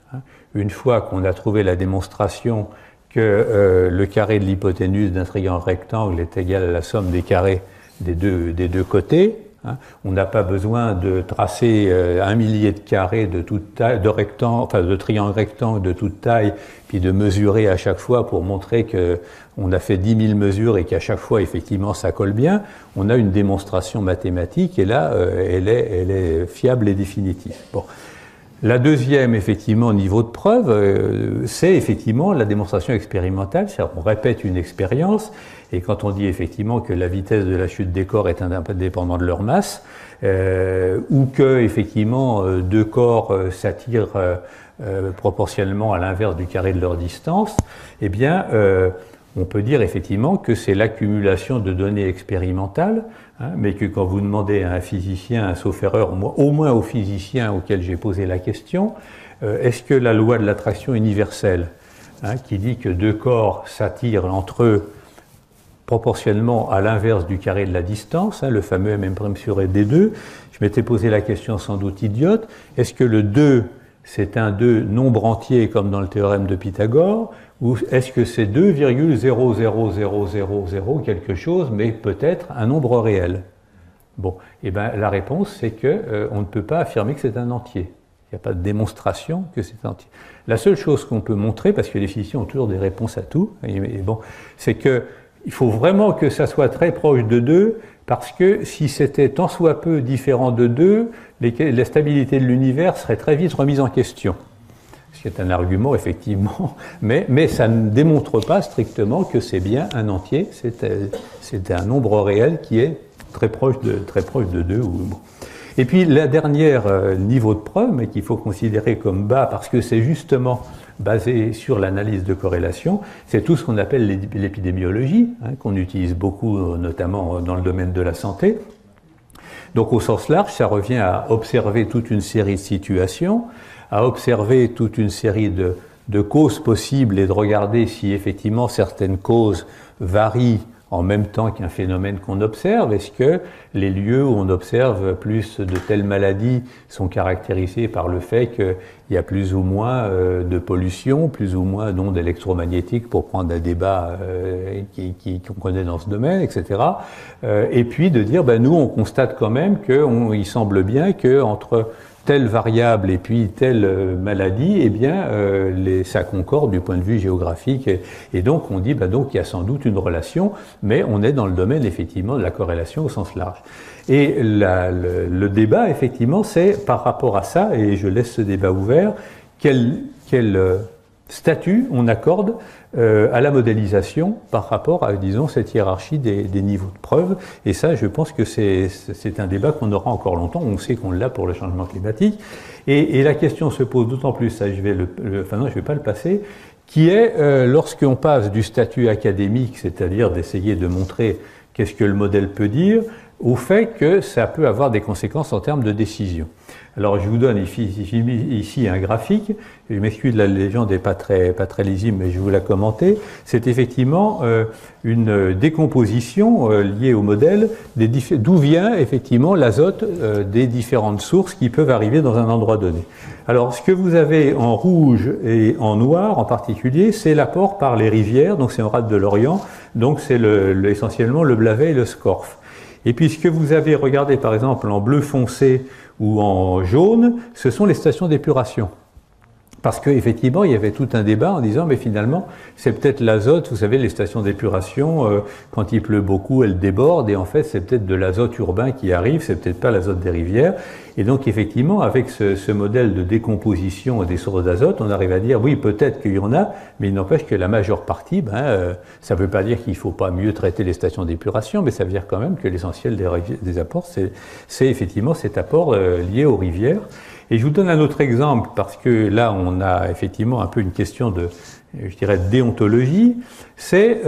Une fois qu'on a trouvé la démonstration que le carré de l'hypoténuse d'un triangle rectangle est égal à la somme des carrés des deux côtés, on n'a pas besoin de tracer un millier de carrés de toute taille, de triangles rectangles de toute taille, puis de mesurer à chaque fois pour montrer qu'on a fait 10 000 mesures et qu'à chaque fois, effectivement, ça colle bien. On a une démonstration mathématique et là, elle est fiable et définitive. Bon. La deuxième, effectivement, niveau de preuve, c'est effectivement la démonstration expérimentale, c'est-à-dire qu'on répète une expérience, et quand on dit effectivement que la vitesse de la chute des corps est indépendante de leur masse, ou que effectivement deux corps s'attirent proportionnellement à l'inverse du carré de leur distance, eh bien, on peut dire effectivement que c'est l'accumulation de données expérimentales, mais que quand vous demandez à un physicien, un sauf-erreur, au moins au physicien auquel j'ai posé la question, est-ce que la loi de l'attraction universelle, qui dit que deux corps s'attirent entre eux proportionnellement à l'inverse du carré de la distance, le fameux M' sur D2, je m'étais posé la question sans doute idiote, est-ce que le 2 c'est un 2 nombre entier comme dans le théorème de Pythagore, ou est-ce que c'est 2,00000 quelque chose, mais peut-être un nombre réel? Bon, et bien la réponse c'est que on ne peut pas affirmer que c'est un entier. Il n'y a pas de démonstration que c'est un entier. La seule chose qu'on peut montrer, parce que les physiciens ont toujours des réponses à tout, bon, c'est que il faut vraiment que ça soit très proche de 2, parce que si c'était tant soit peu différent de 2, la stabilité de l'univers serait très vite remise en question. Ce qui est un argument, effectivement, mais ça ne démontre pas strictement que c'est bien un entier, c'est un nombre réel qui est très proche de 2. Et puis la dernière niveau de preuve, mais qu'il faut considérer comme bas, parce que c'est justement basé sur l'analyse de corrélation, c'est tout ce qu'on appelle l'épidémiologie, qu'on utilise beaucoup, notamment dans le domaine de la santé. Donc au sens large, ça revient à observer toute une série de situations, à observer toute une série de causes possibles et de regarder si effectivement certaines causes varient en même temps qu'un phénomène qu'on observe. Est-ce que les lieux où on observe plus de telles maladies sont caractérisés par le fait qu'il y a plus ou moins de pollution, plus ou moins d'ondes électromagnétiques, pour prendre un débat qu'on connaît dans ce domaine, etc. Et puis de dire, nous on constate quand même qu'il semble bien qu'entre telle variable et puis telle maladie, eh bien, ça concorde du point de vue géographique. Et donc, on dit, donc, il y a sans doute une relation, mais on est dans le domaine, effectivement, de la corrélation au sens large. Et le débat, effectivement, c'est par rapport à ça, et je laisse ce débat ouvert, quel statut on accorde à la modélisation par rapport à, disons, cette hiérarchie des niveaux de preuve. Et ça, je pense que c'est un débat qu'on aura encore longtemps. On sait qu'on l'a pour le changement climatique. Et la question se pose d'autant plus, ça je vais je vais pas le passer, qui est lorsqu'on passe du statut académique, c'est-à-dire d'essayer de montrer qu'est-ce que le modèle peut dire, au fait que ça peut avoir des conséquences en termes de décision. Alors je vous donne ici un graphique, je m'excuse, la légende n'est pas très lisible, mais je vais vous la commenter. C'est effectivement une décomposition liée au modèle d'où vient effectivement l'azote des différentes sources qui peuvent arriver dans un endroit donné. Alors ce que vous avez en rouge et en noir en particulier, c'est l'apport par les rivières, donc c'est en rade de l'Orient, donc c'est essentiellement le Blavet et le Scorff. Et puis ce que vous avez regardé par exemple en bleu foncé ou en jaune, ce sont les stations d'épuration. Parce qu'effectivement, il y avait tout un débat en disant, mais finalement, c'est peut-être l'azote, vous savez, les stations d'épuration, quand il pleut beaucoup, elles débordent, et en fait, c'est peut-être de l'azote urbain qui arrive, c'est peut-être pas l'azote des rivières. Et donc, effectivement, avec ce modèle de décomposition des sources d'azote, on arrive à dire, oui, peut-être qu'il y en a, mais il n'empêche que la majeure partie, ça ne veut pas dire qu'il ne faut pas mieux traiter les stations d'épuration, mais ça veut dire quand même que l'essentiel des apports, c'est effectivement cet apport lié aux rivières. Et je vous donne un autre exemple, parce que là, on a effectivement un peu une question de, je dirais, de déontologie. C'est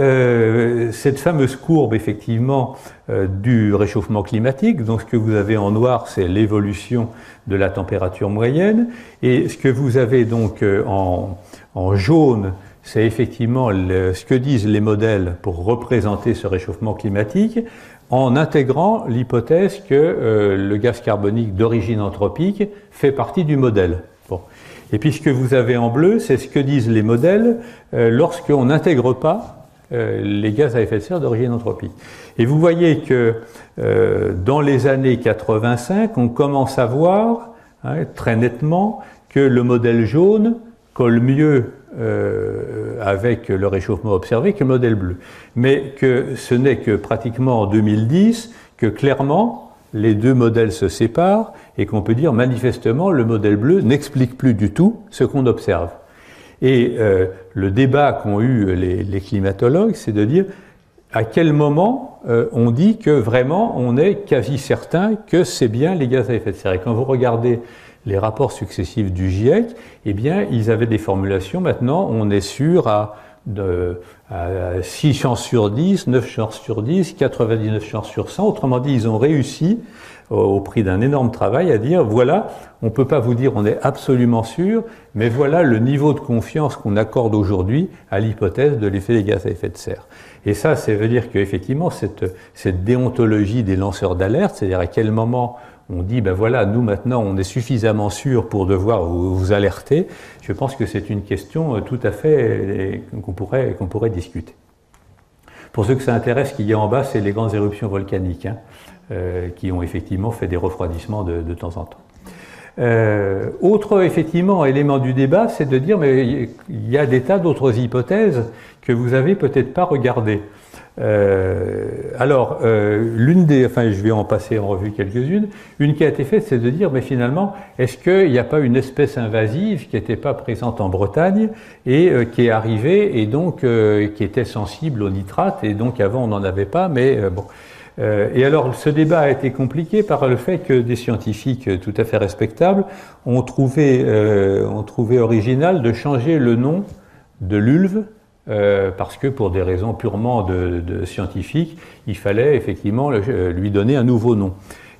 cette fameuse courbe, effectivement, du réchauffement climatique. Donc, ce que vous avez en noir, c'est l'évolution de la température moyenne. Et ce que vous avez donc en jaune, c'est effectivement ce que disent les modèles pour représenter ce réchauffement climatique, en intégrant l'hypothèse que le gaz carbonique d'origine anthropique fait partie du modèle. Bon. Et puis ce que vous avez en bleu, c'est ce que disent les modèles lorsqu'on n'intègre pas les gaz à effet de serre d'origine anthropique. Et vous voyez que dans les années 85, on commence à voir très nettement que le modèle jaune colle mieux avec le réchauffement observé que le modèle bleu. Mais que ce n'est que pratiquement en 2010 que clairement les deux modèles se séparent et qu'on peut dire manifestement le modèle bleu n'explique plus du tout ce qu'on observe. Et le débat qu'ont eu les climatologues, c'est de dire à quel moment on dit que vraiment on est quasi certain que c'est bien les gaz à effet de serre. Et quand vous regardez les rapports successifs du GIEC, eh bien, ils avaient des formulations. Maintenant, on est sûr à 6 chances sur 10, 9 chances sur 10, 99 chances sur 100. Autrement dit, ils ont réussi, au prix d'un énorme travail, à dire, voilà, on ne peut pas vous dire on est absolument sûr, mais voilà le niveau de confiance qu'on accorde aujourd'hui à l'hypothèse de l'effet des gaz à effet de serre. Et ça veut dire qu'effectivement, cette déontologie des lanceurs d'alerte, c'est-à-dire à quel moment on dit, ben voilà, nous maintenant on est suffisamment sûr pour devoir vous alerter. Je pense que c'est une question tout à fait qu'on pourrait discuter. Pour ceux que ça intéresse, ce qu'il y a en bas, c'est les grandes éruptions volcaniques qui ont effectivement fait des refroidissements de temps en temps. Autre effectivement élément du débat, c'est de dire, mais il y a des tas d'autres hypothèses que vous avez peut-être pas regardées. Je vais en passer en revue quelques-unes. Une qui a été faite, c'est de dire, mais finalement, est-ce qu'il n'y a pas une espèce invasive qui n'était pas présente en Bretagne et qui est arrivée et donc qui était sensible au nitrate et donc avant on n'en avait pas, mais bon. Et alors, ce débat a été compliqué par le fait que des scientifiques tout à fait respectables ont trouvé original de changer le nom de l'ulve. Parce que pour des raisons purement de scientifiques, il fallait effectivement lui donner un nouveau nom.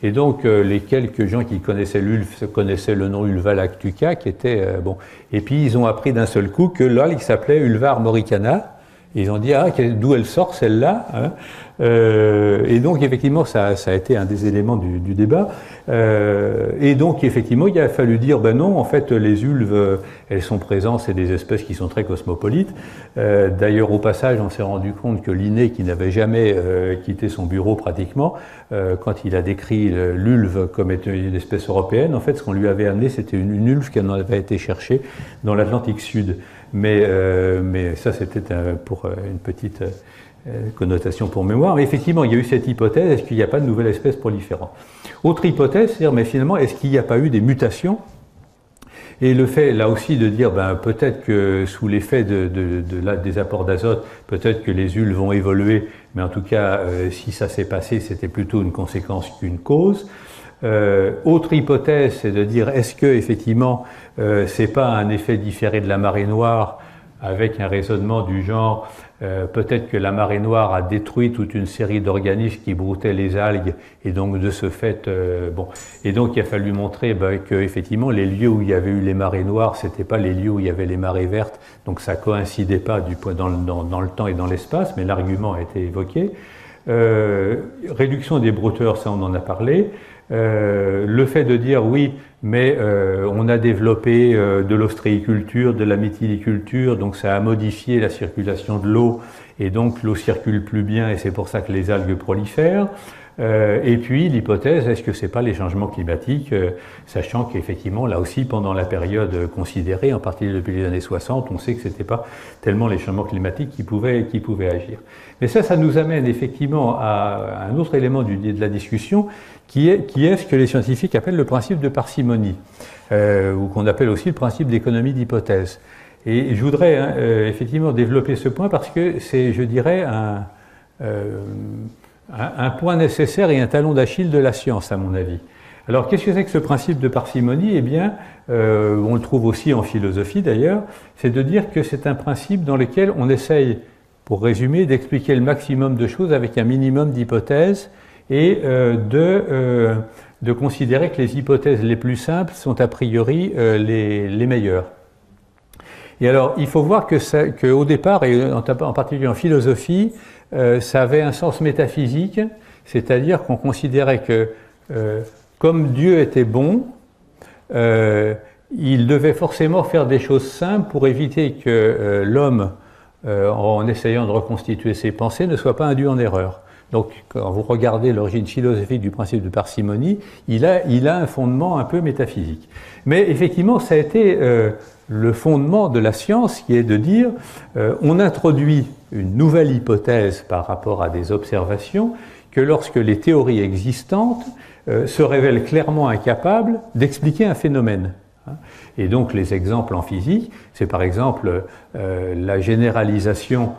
Et donc les quelques gens qui connaissaient l'ulve connaissaient le nom Ulva lactuca, qui était bon. Et puis ils ont appris d'un seul coup que là, il s'appelait Ulva armoricana. Et ils ont dit d'où elle sort celle-là, hein. Et donc effectivement ça a été un des éléments du débat. Et donc effectivement il a fallu dire ben non, en fait les ulves elles sont présentes, c'est des espèces qui sont très cosmopolites. D'ailleurs au passage on s'est rendu compte que Linné, qui n'avait jamais quitté son bureau pratiquement, quand il a décrit l'ulve comme étant une espèce européenne, en fait ce qu'on lui avait amené c'était une ulve qui en avait été cherchée dans l'Atlantique Sud. Mais ça c'était pour une petite connotation pour mémoire. Mais effectivement, il y a eu cette hypothèse, est-ce qu'il n'y a pas de nouvelle espèce proliférante? Autre hypothèse, c'est-à-dire, mais finalement, est-ce qu'il n'y a pas eu des mutations? Et le fait, là aussi, de dire, ben, peut-être que sous l'effet des apports d'azote, peut-être que les ulves vont évoluer, mais en tout cas, si ça s'est passé, c'était plutôt une conséquence qu'une cause. Autre hypothèse, c'est de dire, est-ce que effectivement, c'est pas un effet différé de la marée noire avec un raisonnement du genre, peut-être que la marée noire a détruit toute une série d'organismes qui broutaient les algues et donc de ce fait, bon, et donc il a fallu montrer que effectivement les lieux où il y avait eu les marées noires, c'était pas les lieux où il y avait les marées vertes, donc ça coïncidait pas dans le temps et dans l'espace, mais l'argument a été évoqué. Réduction des brouteurs, ça on en a parlé. Le fait de dire oui, mais on a développé de l'ostréiculture, de la méthyliculture, donc ça a modifié la circulation de l'eau, et donc l'eau circule plus bien, et c'est pour ça que les algues prolifèrent. Et puis l'hypothèse, est-ce que c'est pas les changements climatiques, sachant qu'effectivement, là aussi, pendant la période considérée, en particulier depuis les années 60, on sait que c'était pas tellement les changements climatiques qui pouvaient agir. Mais ça nous amène effectivement à un autre élément de la discussion, qui est ce que les scientifiques appellent le principe de parcimonie, ou qu'on appelle aussi le principe d'économie d'hypothèse. Et je voudrais effectivement développer ce point parce que c'est, je dirais, un point nécessaire et un talon d'Achille de la science, à mon avis. Alors, qu'est-ce que c'est que ce principe de parcimonie? Eh bien, on le trouve aussi en philosophie d'ailleurs, c'est de dire que c'est un principe dans lequel on essaye, pour résumer, d'expliquer le maximum de choses avec un minimum d'hypothèses et de considérer que les hypothèses les plus simples sont a priori les meilleures. Et alors, il faut voir qu'au départ, et en particulier en philosophie, ça avait un sens métaphysique, c'est-à-dire qu'on considérait que comme Dieu était bon, il devait forcément faire des choses simples pour éviter que l'homme, en essayant de reconstituer ses pensées, ne soit pas induit en erreur. Donc, quand vous regardez l'origine philosophique du principe de parcimonie, il a un fondement un peu métaphysique. Mais effectivement, ça a été le fondement de la science, qui est de dire on introduit une nouvelle hypothèse par rapport à des observations que lorsque les théories existantes se révèlent clairement incapables d'expliquer un phénomène. Et donc les exemples en physique, c'est par exemple la généralisation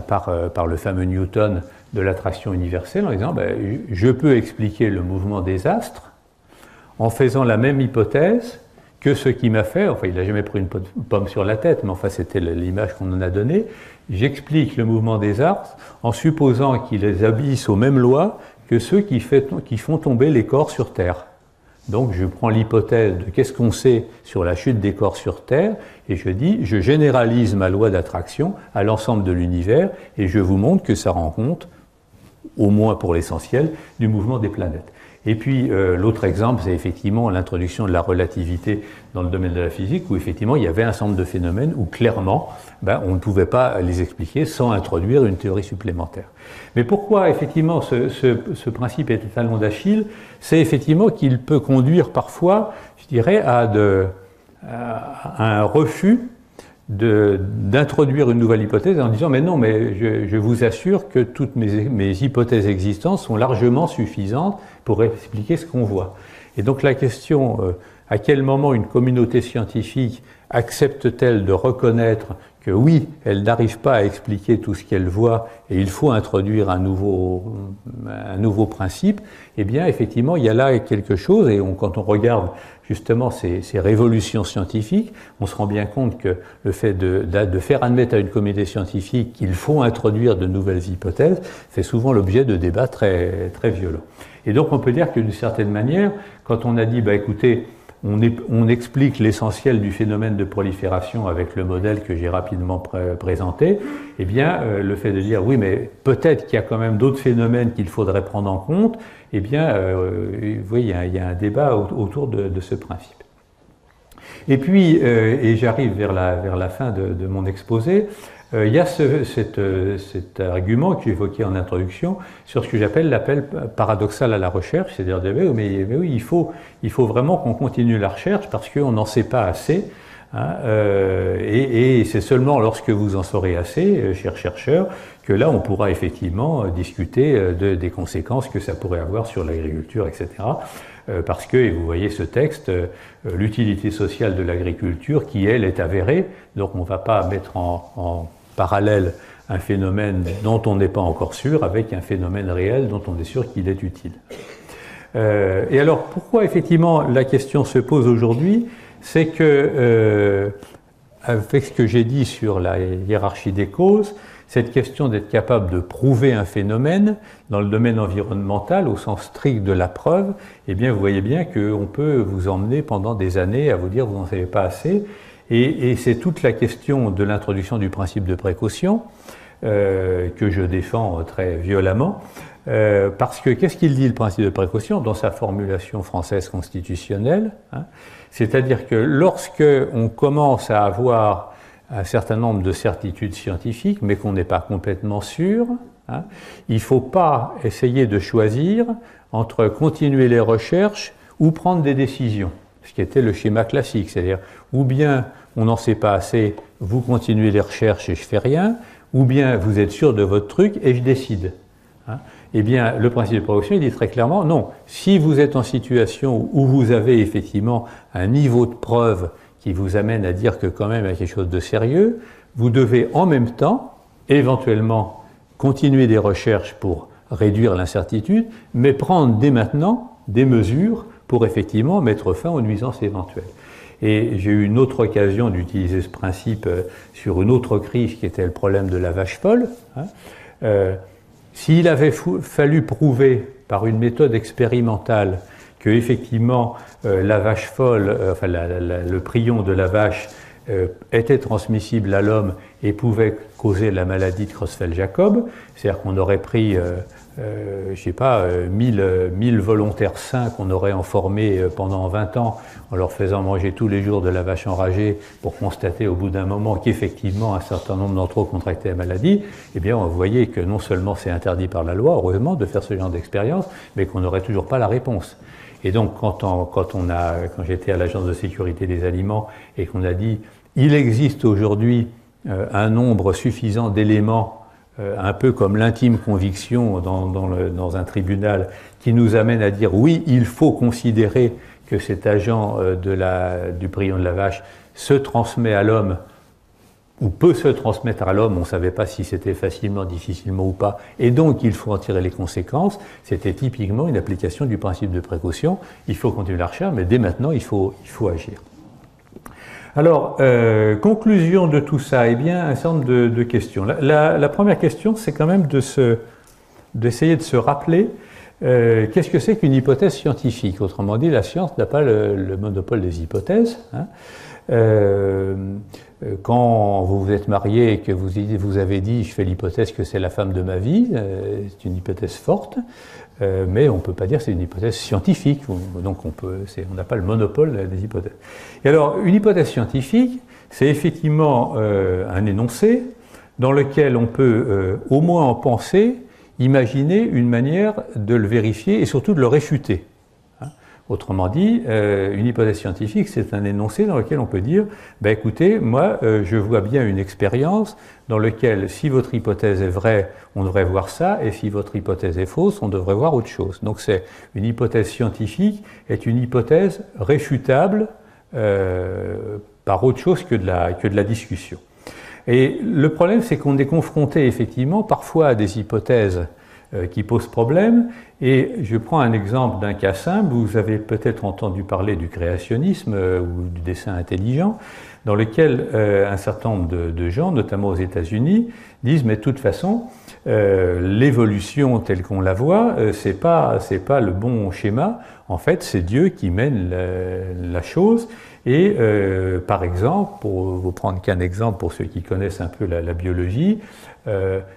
par le fameux Newton de l'attraction universelle en disant je peux expliquer le mouvement des astres en faisant la même hypothèse que ce qui m'a fait, enfin il n'a jamais pris une pomme sur la tête, mais enfin c'était l'image qu'on en a donnée, j'explique le mouvement des astres en supposant qu'ils obéissent aux mêmes lois que ceux qui font tomber les corps sur Terre. Donc je prends l'hypothèse de qu'est-ce qu'on sait sur la chute des corps sur Terre, et je dis, je généralise ma loi d'attraction à l'ensemble de l'univers, et je vous montre que ça rend compte, au moins pour l'essentiel, du mouvement des planètes. Et puis l'autre exemple, c'est effectivement l'introduction de la relativité dans le domaine de la physique, où effectivement il y avait un ensemble de phénomènes où clairement on ne pouvait pas les expliquer sans introduire une théorie supplémentaire. Mais pourquoi effectivement ce principe est un talon d'Achille? C'est effectivement qu'il peut conduire parfois, je dirais, à un refus d'introduire une nouvelle hypothèse en disant mais non, mais je vous assure que toutes mes hypothèses existantes sont largement suffisantes pour expliquer ce qu'on voit. Et donc la question, à quel moment une communauté scientifique accepte-t-elle de reconnaître que oui, elle n'arrive pas à expliquer tout ce qu'elle voit et il faut introduire un nouveau principe, eh bien effectivement il y a là quelque chose, et quand on regarde justement ces révolutions scientifiques, on se rend bien compte que le fait de faire admettre à une communauté scientifique qu'il faut introduire de nouvelles hypothèses fait souvent l'objet de débats très, très violents. Et donc on peut dire que d'une certaine manière, quand on a dit écoutez, on explique l'essentiel du phénomène de prolifération avec le modèle que j'ai rapidement présenté, eh bien, le fait de dire oui, mais peut-être qu'il y a quand même d'autres phénomènes qu'il faudrait prendre en compte, eh bien, vous voyez, il y a un débat autour de ce principe. Et puis, et j'arrive vers la fin de mon exposé, il y a cet argument que j'évoquais en introduction sur ce que j'appelle l'appel paradoxal à la recherche, c'est-à-dire mais oui, il faut vraiment qu'on continue la recherche parce qu'on n'en sait pas assez, hein, et c'est seulement lorsque vous en saurez assez, chers chercheurs, que là on pourra effectivement discuter des conséquences que ça pourrait avoir sur l'agriculture, etc. Parce que, et vous voyez ce texte, l'utilité sociale de l'agriculture qui, elle, est avérée, donc on ne va pas mettre en parallèle un phénomène dont on n'est pas encore sûr avec un phénomène réel dont on est sûr qu'il est utile. Et alors, pourquoi effectivement la question se pose aujourd'hui? C'est que, avec ce que j'ai dit sur la hiérarchie des causes, cette question d'être capable de prouver un phénomène dans le domaine environnemental, au sens strict de la preuve, eh bien, vous voyez bien qu'on peut vous emmener pendant des années à vous dire vous n'en savez pas assez. Et c'est toute la question de l'introduction du principe de précaution que je défends très violemment. Parce que qu'est-ce qu'il dit le principe de précaution dans sa formulation française constitutionnelle, hein? C'est-à-dire que lorsque on commence à avoir un certain nombre de certitudes scientifiques, mais qu'on n'est pas complètement sûr, hein, il ne faut pas essayer de choisir entre continuer les recherches ou prendre des décisions, ce qui était le schéma classique, c'est-à-dire ou bien on n'en sait pas assez, vous continuez les recherches et je fais rien, ou bien vous êtes sûr de votre truc et je décide. Hein. Eh bien, le principe de précaution, il dit très clairement, non, si vous êtes en situation où vous avez effectivement un niveau de preuve qui vous amène à dire que quand même il y a quelque chose de sérieux, vous devez en même temps, éventuellement, continuer des recherches pour réduire l'incertitude, mais prendre dès maintenant des mesures pour effectivement mettre fin aux nuisances éventuelles. Et j'ai eu une autre occasion d'utiliser ce principe sur une autre crise qui était le problème de la vache folle. Hein. S'il avait fallu prouver par une méthode expérimentale que effectivement la vache folle, enfin le prion de la vache était transmissible à l'homme et pouvait causer la maladie de Creutzfeldt-Jakob, c'est-à-dire qu'on aurait pris, je sais pas, 1000 volontaires sains qu'on aurait enformés pendant 20 ans en leur faisant manger tous les jours de la vache enragée pour constater au bout d'un moment qu'effectivement un certain nombre d'entre eux contractaient la maladie, eh bien vous voyez que non seulement c'est interdit par la loi, heureusement, de faire ce genre d'expérience, mais qu'on n'aurait toujours pas la réponse. Et donc quand j'étais à l'Agence de sécurité des aliments et qu'on a dit il existe aujourd'hui un nombre suffisant d'éléments, un peu comme l'intime conviction dans un tribunal, qui nous amène à dire oui, il faut considérer que cet agent du prion de la vache se transmet à l'homme ou peut se transmettre à l'homme, on ne savait pas si c'était facilement, difficilement ou pas, et donc il faut en tirer les conséquences. C'était typiquement une application du principe de précaution. Il faut continuer la recherche, mais dès maintenant, il faut agir. Alors, conclusion de tout ça, eh bien, un certain nombre de questions. La première question, c'est quand même d'essayer de se rappeler qu'est-ce que c'est qu'une hypothèse scientifique. Autrement dit, la science n'a pas le monopole des hypothèses. Hein. Quand vous vous êtes marié et que vous avez dit « je fais l'hypothèse que c'est la femme de ma vie », c'est une hypothèse forte, mais on ne peut pas dire que c'est une hypothèse scientifique, donc on n'a pas le monopole des hypothèses. Et alors, une hypothèse scientifique, c'est effectivement un énoncé dans lequel on peut, au moins en penser, imaginer une manière de le vérifier et surtout de le réfuter. Autrement dit, une hypothèse scientifique, c'est un énoncé dans lequel on peut dire ben écoutez, moi, je vois bien une expérience dans laquelle, si votre hypothèse est vraie, on devrait voir ça, et si votre hypothèse est fausse, on devrait voir autre chose. Donc, c'est une hypothèse scientifique est une hypothèse réfutable par autre chose que de la discussion. Et le problème, c'est qu'on est confronté effectivement parfois à des hypothèses qui posent problème. Et je prends un exemple d'un cas simple. Vous avez peut-être entendu parler du créationnisme ou du dessin intelligent, dans lequel un certain nombre de gens, notamment aux États-Unis, disent mais de toute façon, l'évolution telle qu'on la voit, c'est pas le bon schéma. En fait, c'est Dieu qui mène la chose. Et par exemple, pour vous prendre qu'un exemple pour ceux qui connaissent un peu la biologie,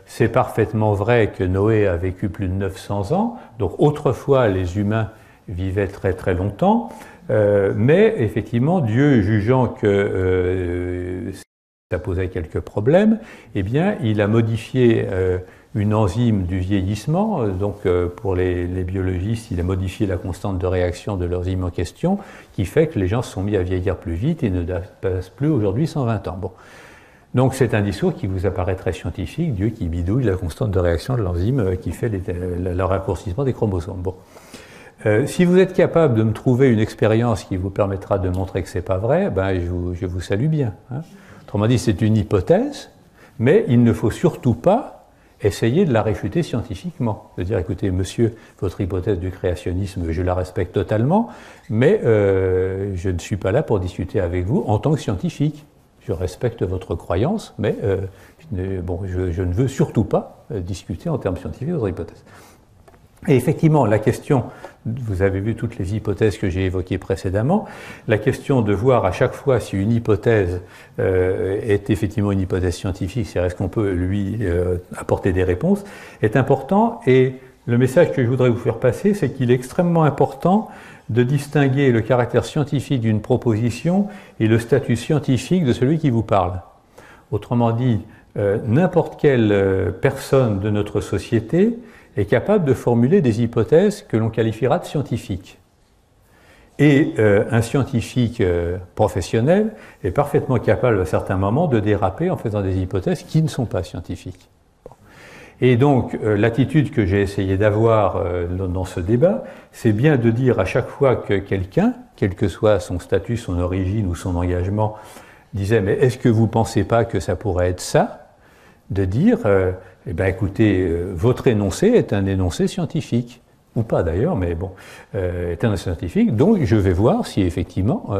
c'est parfaitement vrai que Noé a vécu plus de 900 ans, donc autrefois les humains vivaient très très longtemps, mais effectivement Dieu jugeant que ça posait quelques problèmes, eh bien il a modifié une enzyme du vieillissement, donc pour les biologistes, il a modifié la constante de réaction de l'enzyme en question, qui fait que les gens se sont mis à vieillir plus vite et ne passent plus aujourd'hui 120 ans. Bon. Donc c'est un discours qui vous apparaît très scientifique, Dieu qui bidouille la constante de réaction de l'enzyme qui fait le raccourcissement des chromosomes. Bon. Si vous êtes capable de me trouver une expérience qui vous permettra de montrer que ce n'est pas vrai, ben je vous salue bien. Hein. Autrement dit, c'est une hypothèse, mais il ne faut surtout pas essayer de la réfuter scientifiquement. De dire, écoutez, monsieur, votre hypothèse du créationnisme, je la respecte totalement, mais je ne suis pas là pour discuter avec vous en tant que scientifique. Je respecte votre croyance, mais bon, je ne veux surtout pas discuter en termes scientifiques de votre hypothèse. Et effectivement, la question, vous avez vu toutes les hypothèses que j'ai évoquées précédemment, la question de voir à chaque fois si une hypothèse est effectivement une hypothèse scientifique, c'est-à-dire est-ce qu'on peut lui apporter des réponses, est important. Et le message que je voudrais vous faire passer, c'est qu'il est extrêmement important de distinguer le caractère scientifique d'une proposition et le statut scientifique de celui qui vous parle. Autrement dit, n'importe quelle personne de notre société est capable de formuler des hypothèses que l'on qualifiera de scientifiques. Et un scientifique professionnel est parfaitement capable à certains moments de déraper en faisant des hypothèses qui ne sont pas scientifiques. Et donc, l'attitude que j'ai essayé d'avoir dans ce débat, c'est bien de dire à chaque fois que quelqu'un, quel que soit son statut, son origine ou son engagement, disait « mais est-ce que vous ne pensez pas que ça pourrait être ça ?» de dire eh bien, écoutez, votre énoncé est un énoncé scientifique, ou pas d'ailleurs, mais bon, est un énoncé scientifique, donc je vais voir si effectivement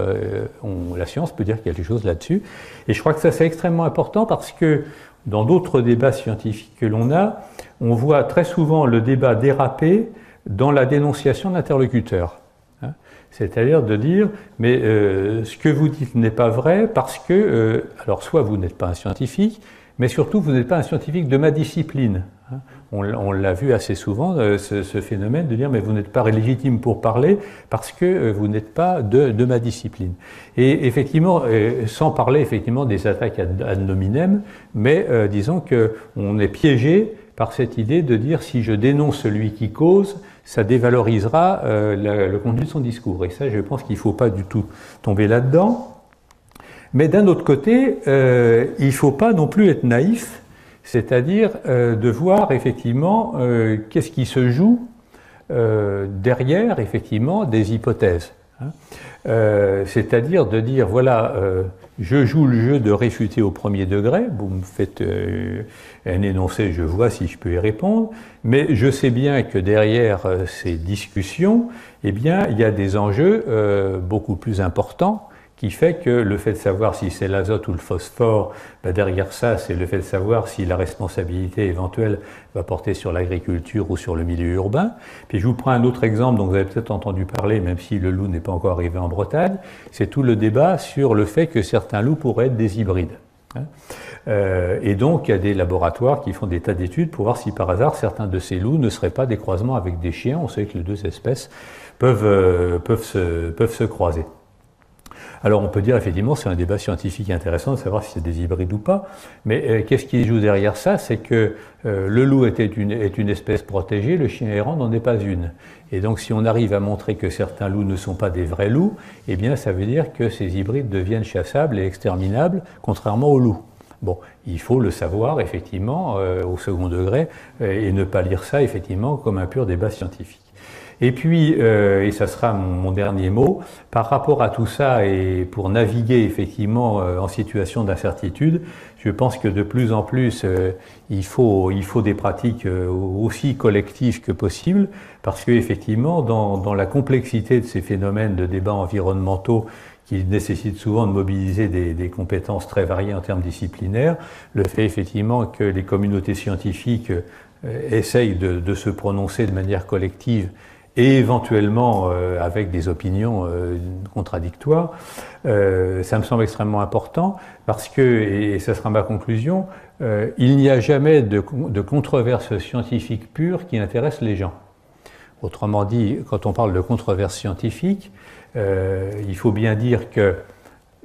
la science peut dire quelque chose là-dessus. Et je crois que ça c'est extrêmement important parce que dans d'autres débats scientifiques que l'on a, on voit très souvent le débat déraper dans la dénonciation de l'interlocuteur. Hein, c'est-à-dire de dire, mais ce que vous dites n'est pas vrai parce que, alors soit vous n'êtes pas un scientifique, mais surtout, vous n'êtes pas un scientifique de ma discipline. On l'a vu assez souvent, ce phénomène de dire « mais vous n'êtes pas légitime pour parler parce que vous n'êtes pas de ma discipline ». Et effectivement, sans parler effectivement des attaques ad nominem, mais disons qu'on est piégé par cette idée de dire « si je dénonce celui qui cause, ça dévalorisera le contenu de son discours ». Et ça, je pense qu'il ne faut pas du tout tomber là-dedans. Mais d'un autre côté, il ne faut pas non plus être naïf, c'est-à-dire de voir effectivement qu'est-ce qui se joue derrière effectivement des hypothèses. Hein. C'est-à-dire de dire, voilà, je joue le jeu de réfuter au premier degré, vous me faites un énoncé, je vois si je peux y répondre, mais je sais bien que derrière ces discussions, eh bien, il y a des enjeux beaucoup plus importants, qui fait que le fait de savoir si c'est l'azote ou le phosphore, ben derrière ça, c'est le fait de savoir si la responsabilité éventuelle va porter sur l'agriculture ou sur le milieu urbain. Puis je vous prends un autre exemple dont vous avez peut-être entendu parler, même si le loup n'est pas encore arrivé en Bretagne, c'est tout le débat sur le fait que certains loups pourraient être des hybrides. Et donc, il y a des laboratoires qui font des tas d'études pour voir si par hasard certains de ces loups ne seraient pas des croisements avec des chiens. On sait que les deux espèces peuvent se croiser. Alors on peut dire effectivement c'est un débat scientifique intéressant de savoir si c'est des hybrides ou pas, mais qu'est-ce qui joue derrière ça? C'est que le loup est une espèce protégée, le chien errant n'en est pas une. Et donc si on arrive à montrer que certains loups ne sont pas des vrais loups, eh bien ça veut dire que ces hybrides deviennent chassables et exterminables, contrairement aux loups. Bon, il faut le savoir effectivement au second degré et ne pas lire ça effectivement comme un pur débat scientifique. Et puis, et ça sera mon dernier mot, par rapport à tout ça et pour naviguer effectivement en situation d'incertitude, je pense que de plus en plus il faut des pratiques aussi collectives que possible, parce que effectivement dans la complexité de ces phénomènes de débats environnementaux qui nécessitent souvent de mobiliser des compétences très variées en termes disciplinaires, le fait effectivement que les communautés scientifiques essayent de se prononcer de manière collective et éventuellement avec des opinions contradictoires, ça me semble extrêmement important parce que, et ça sera ma conclusion, il n'y a jamais de controverse scientifique pure qui intéresse les gens. Autrement dit, quand on parle de controverse scientifique, il faut bien dire que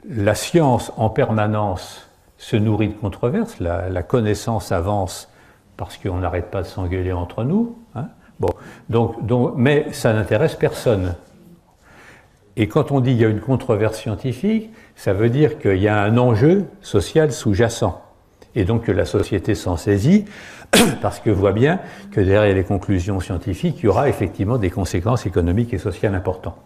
la science en permanence se nourrit de controverses, la connaissance avance parce qu'on n'arrête pas de s'engueuler entre nous, hein. Bon, mais ça n'intéresse personne. Et quand on dit qu'il y a une controverse scientifique, ça veut dire qu'il y a un enjeu social sous-jacent. Et donc que la société s'en saisit, parce que voit bien que derrière les conclusions scientifiques, il y aura effectivement des conséquences économiques et sociales importantes.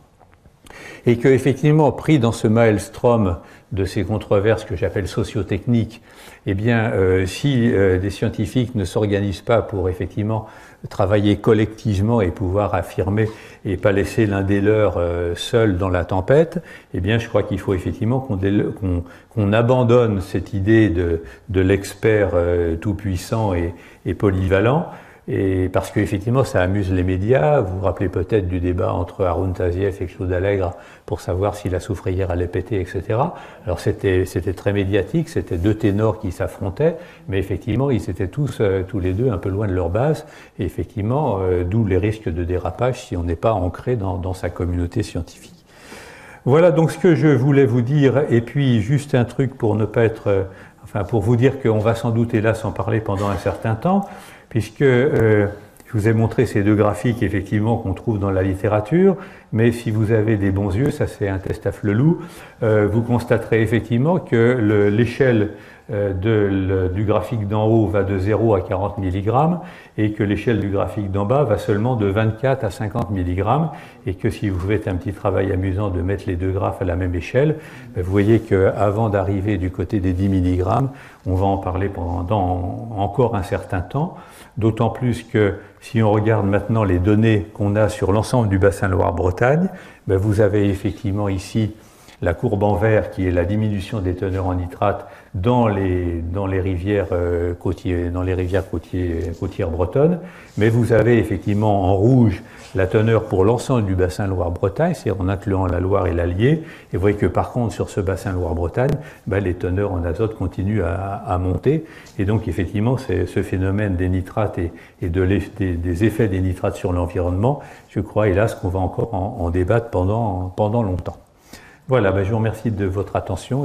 Et que effectivement, pris dans ce maelstrom de ces controverses que j'appelle sociotechniques, eh bien, si des scientifiques ne s'organisent pas pour effectivement travailler collectivement et pouvoir affirmer et pas laisser l'un des leurs seul dans la tempête, eh bien, je crois qu'il faut effectivement qu'on abandonne cette idée de l'expert tout-puissant et polyvalent et parce qu'effectivement ça amuse les médias. Vous vous rappelez peut-être du débat entre Haroun Tazieff et Claude Allègre pour savoir si la soufrière allait péter, etc. Alors c'était très médiatique, c'était deux ténors qui s'affrontaient, mais effectivement ils étaient tous les deux un peu loin de leur base, et effectivement d'où les risques de dérapage si on n'est pas ancré dans sa communauté scientifique. Voilà donc ce que je voulais vous dire, et puis juste un truc pour ne pas être, pour vous dire qu'on va sans doute hélas en parler pendant un certain temps, puisque je vous ai montré ces deux graphiques effectivement qu'on trouve dans la littérature, mais si vous avez des bons yeux, ça c'est un test à Flelou, vous constaterez effectivement que l'échelle du graphique d'en haut va de 0 à 40 mg et que l'échelle du graphique d'en bas va seulement de 24 à 50 mg, et que si vous faites un petit travail amusant de mettre les deux graphes à la même échelle, vous voyez qu'avant d'arriver du côté des 10 mg, on va en parler pendant encore un certain temps, d'autant plus que si on regarde maintenant les données qu'on a sur l'ensemble du bassin Loire-Bretagne, vous avez effectivement ici la courbe en vert qui est la diminution des teneurs en nitrate dans les rivières côtières bretonnes, mais vous avez effectivement en rouge la teneur pour l'ensemble du bassin Loire-Bretagne, c'est-à-dire en incluant la Loire et l'Allier, et vous voyez que par contre sur ce bassin Loire-Bretagne, les teneurs en azote continuent à monter, et donc effectivement ce phénomène des nitrates et des effets des nitrates sur l'environnement, je crois hélas qu'on va encore en débattre pendant longtemps. Voilà, je vous remercie de votre attention.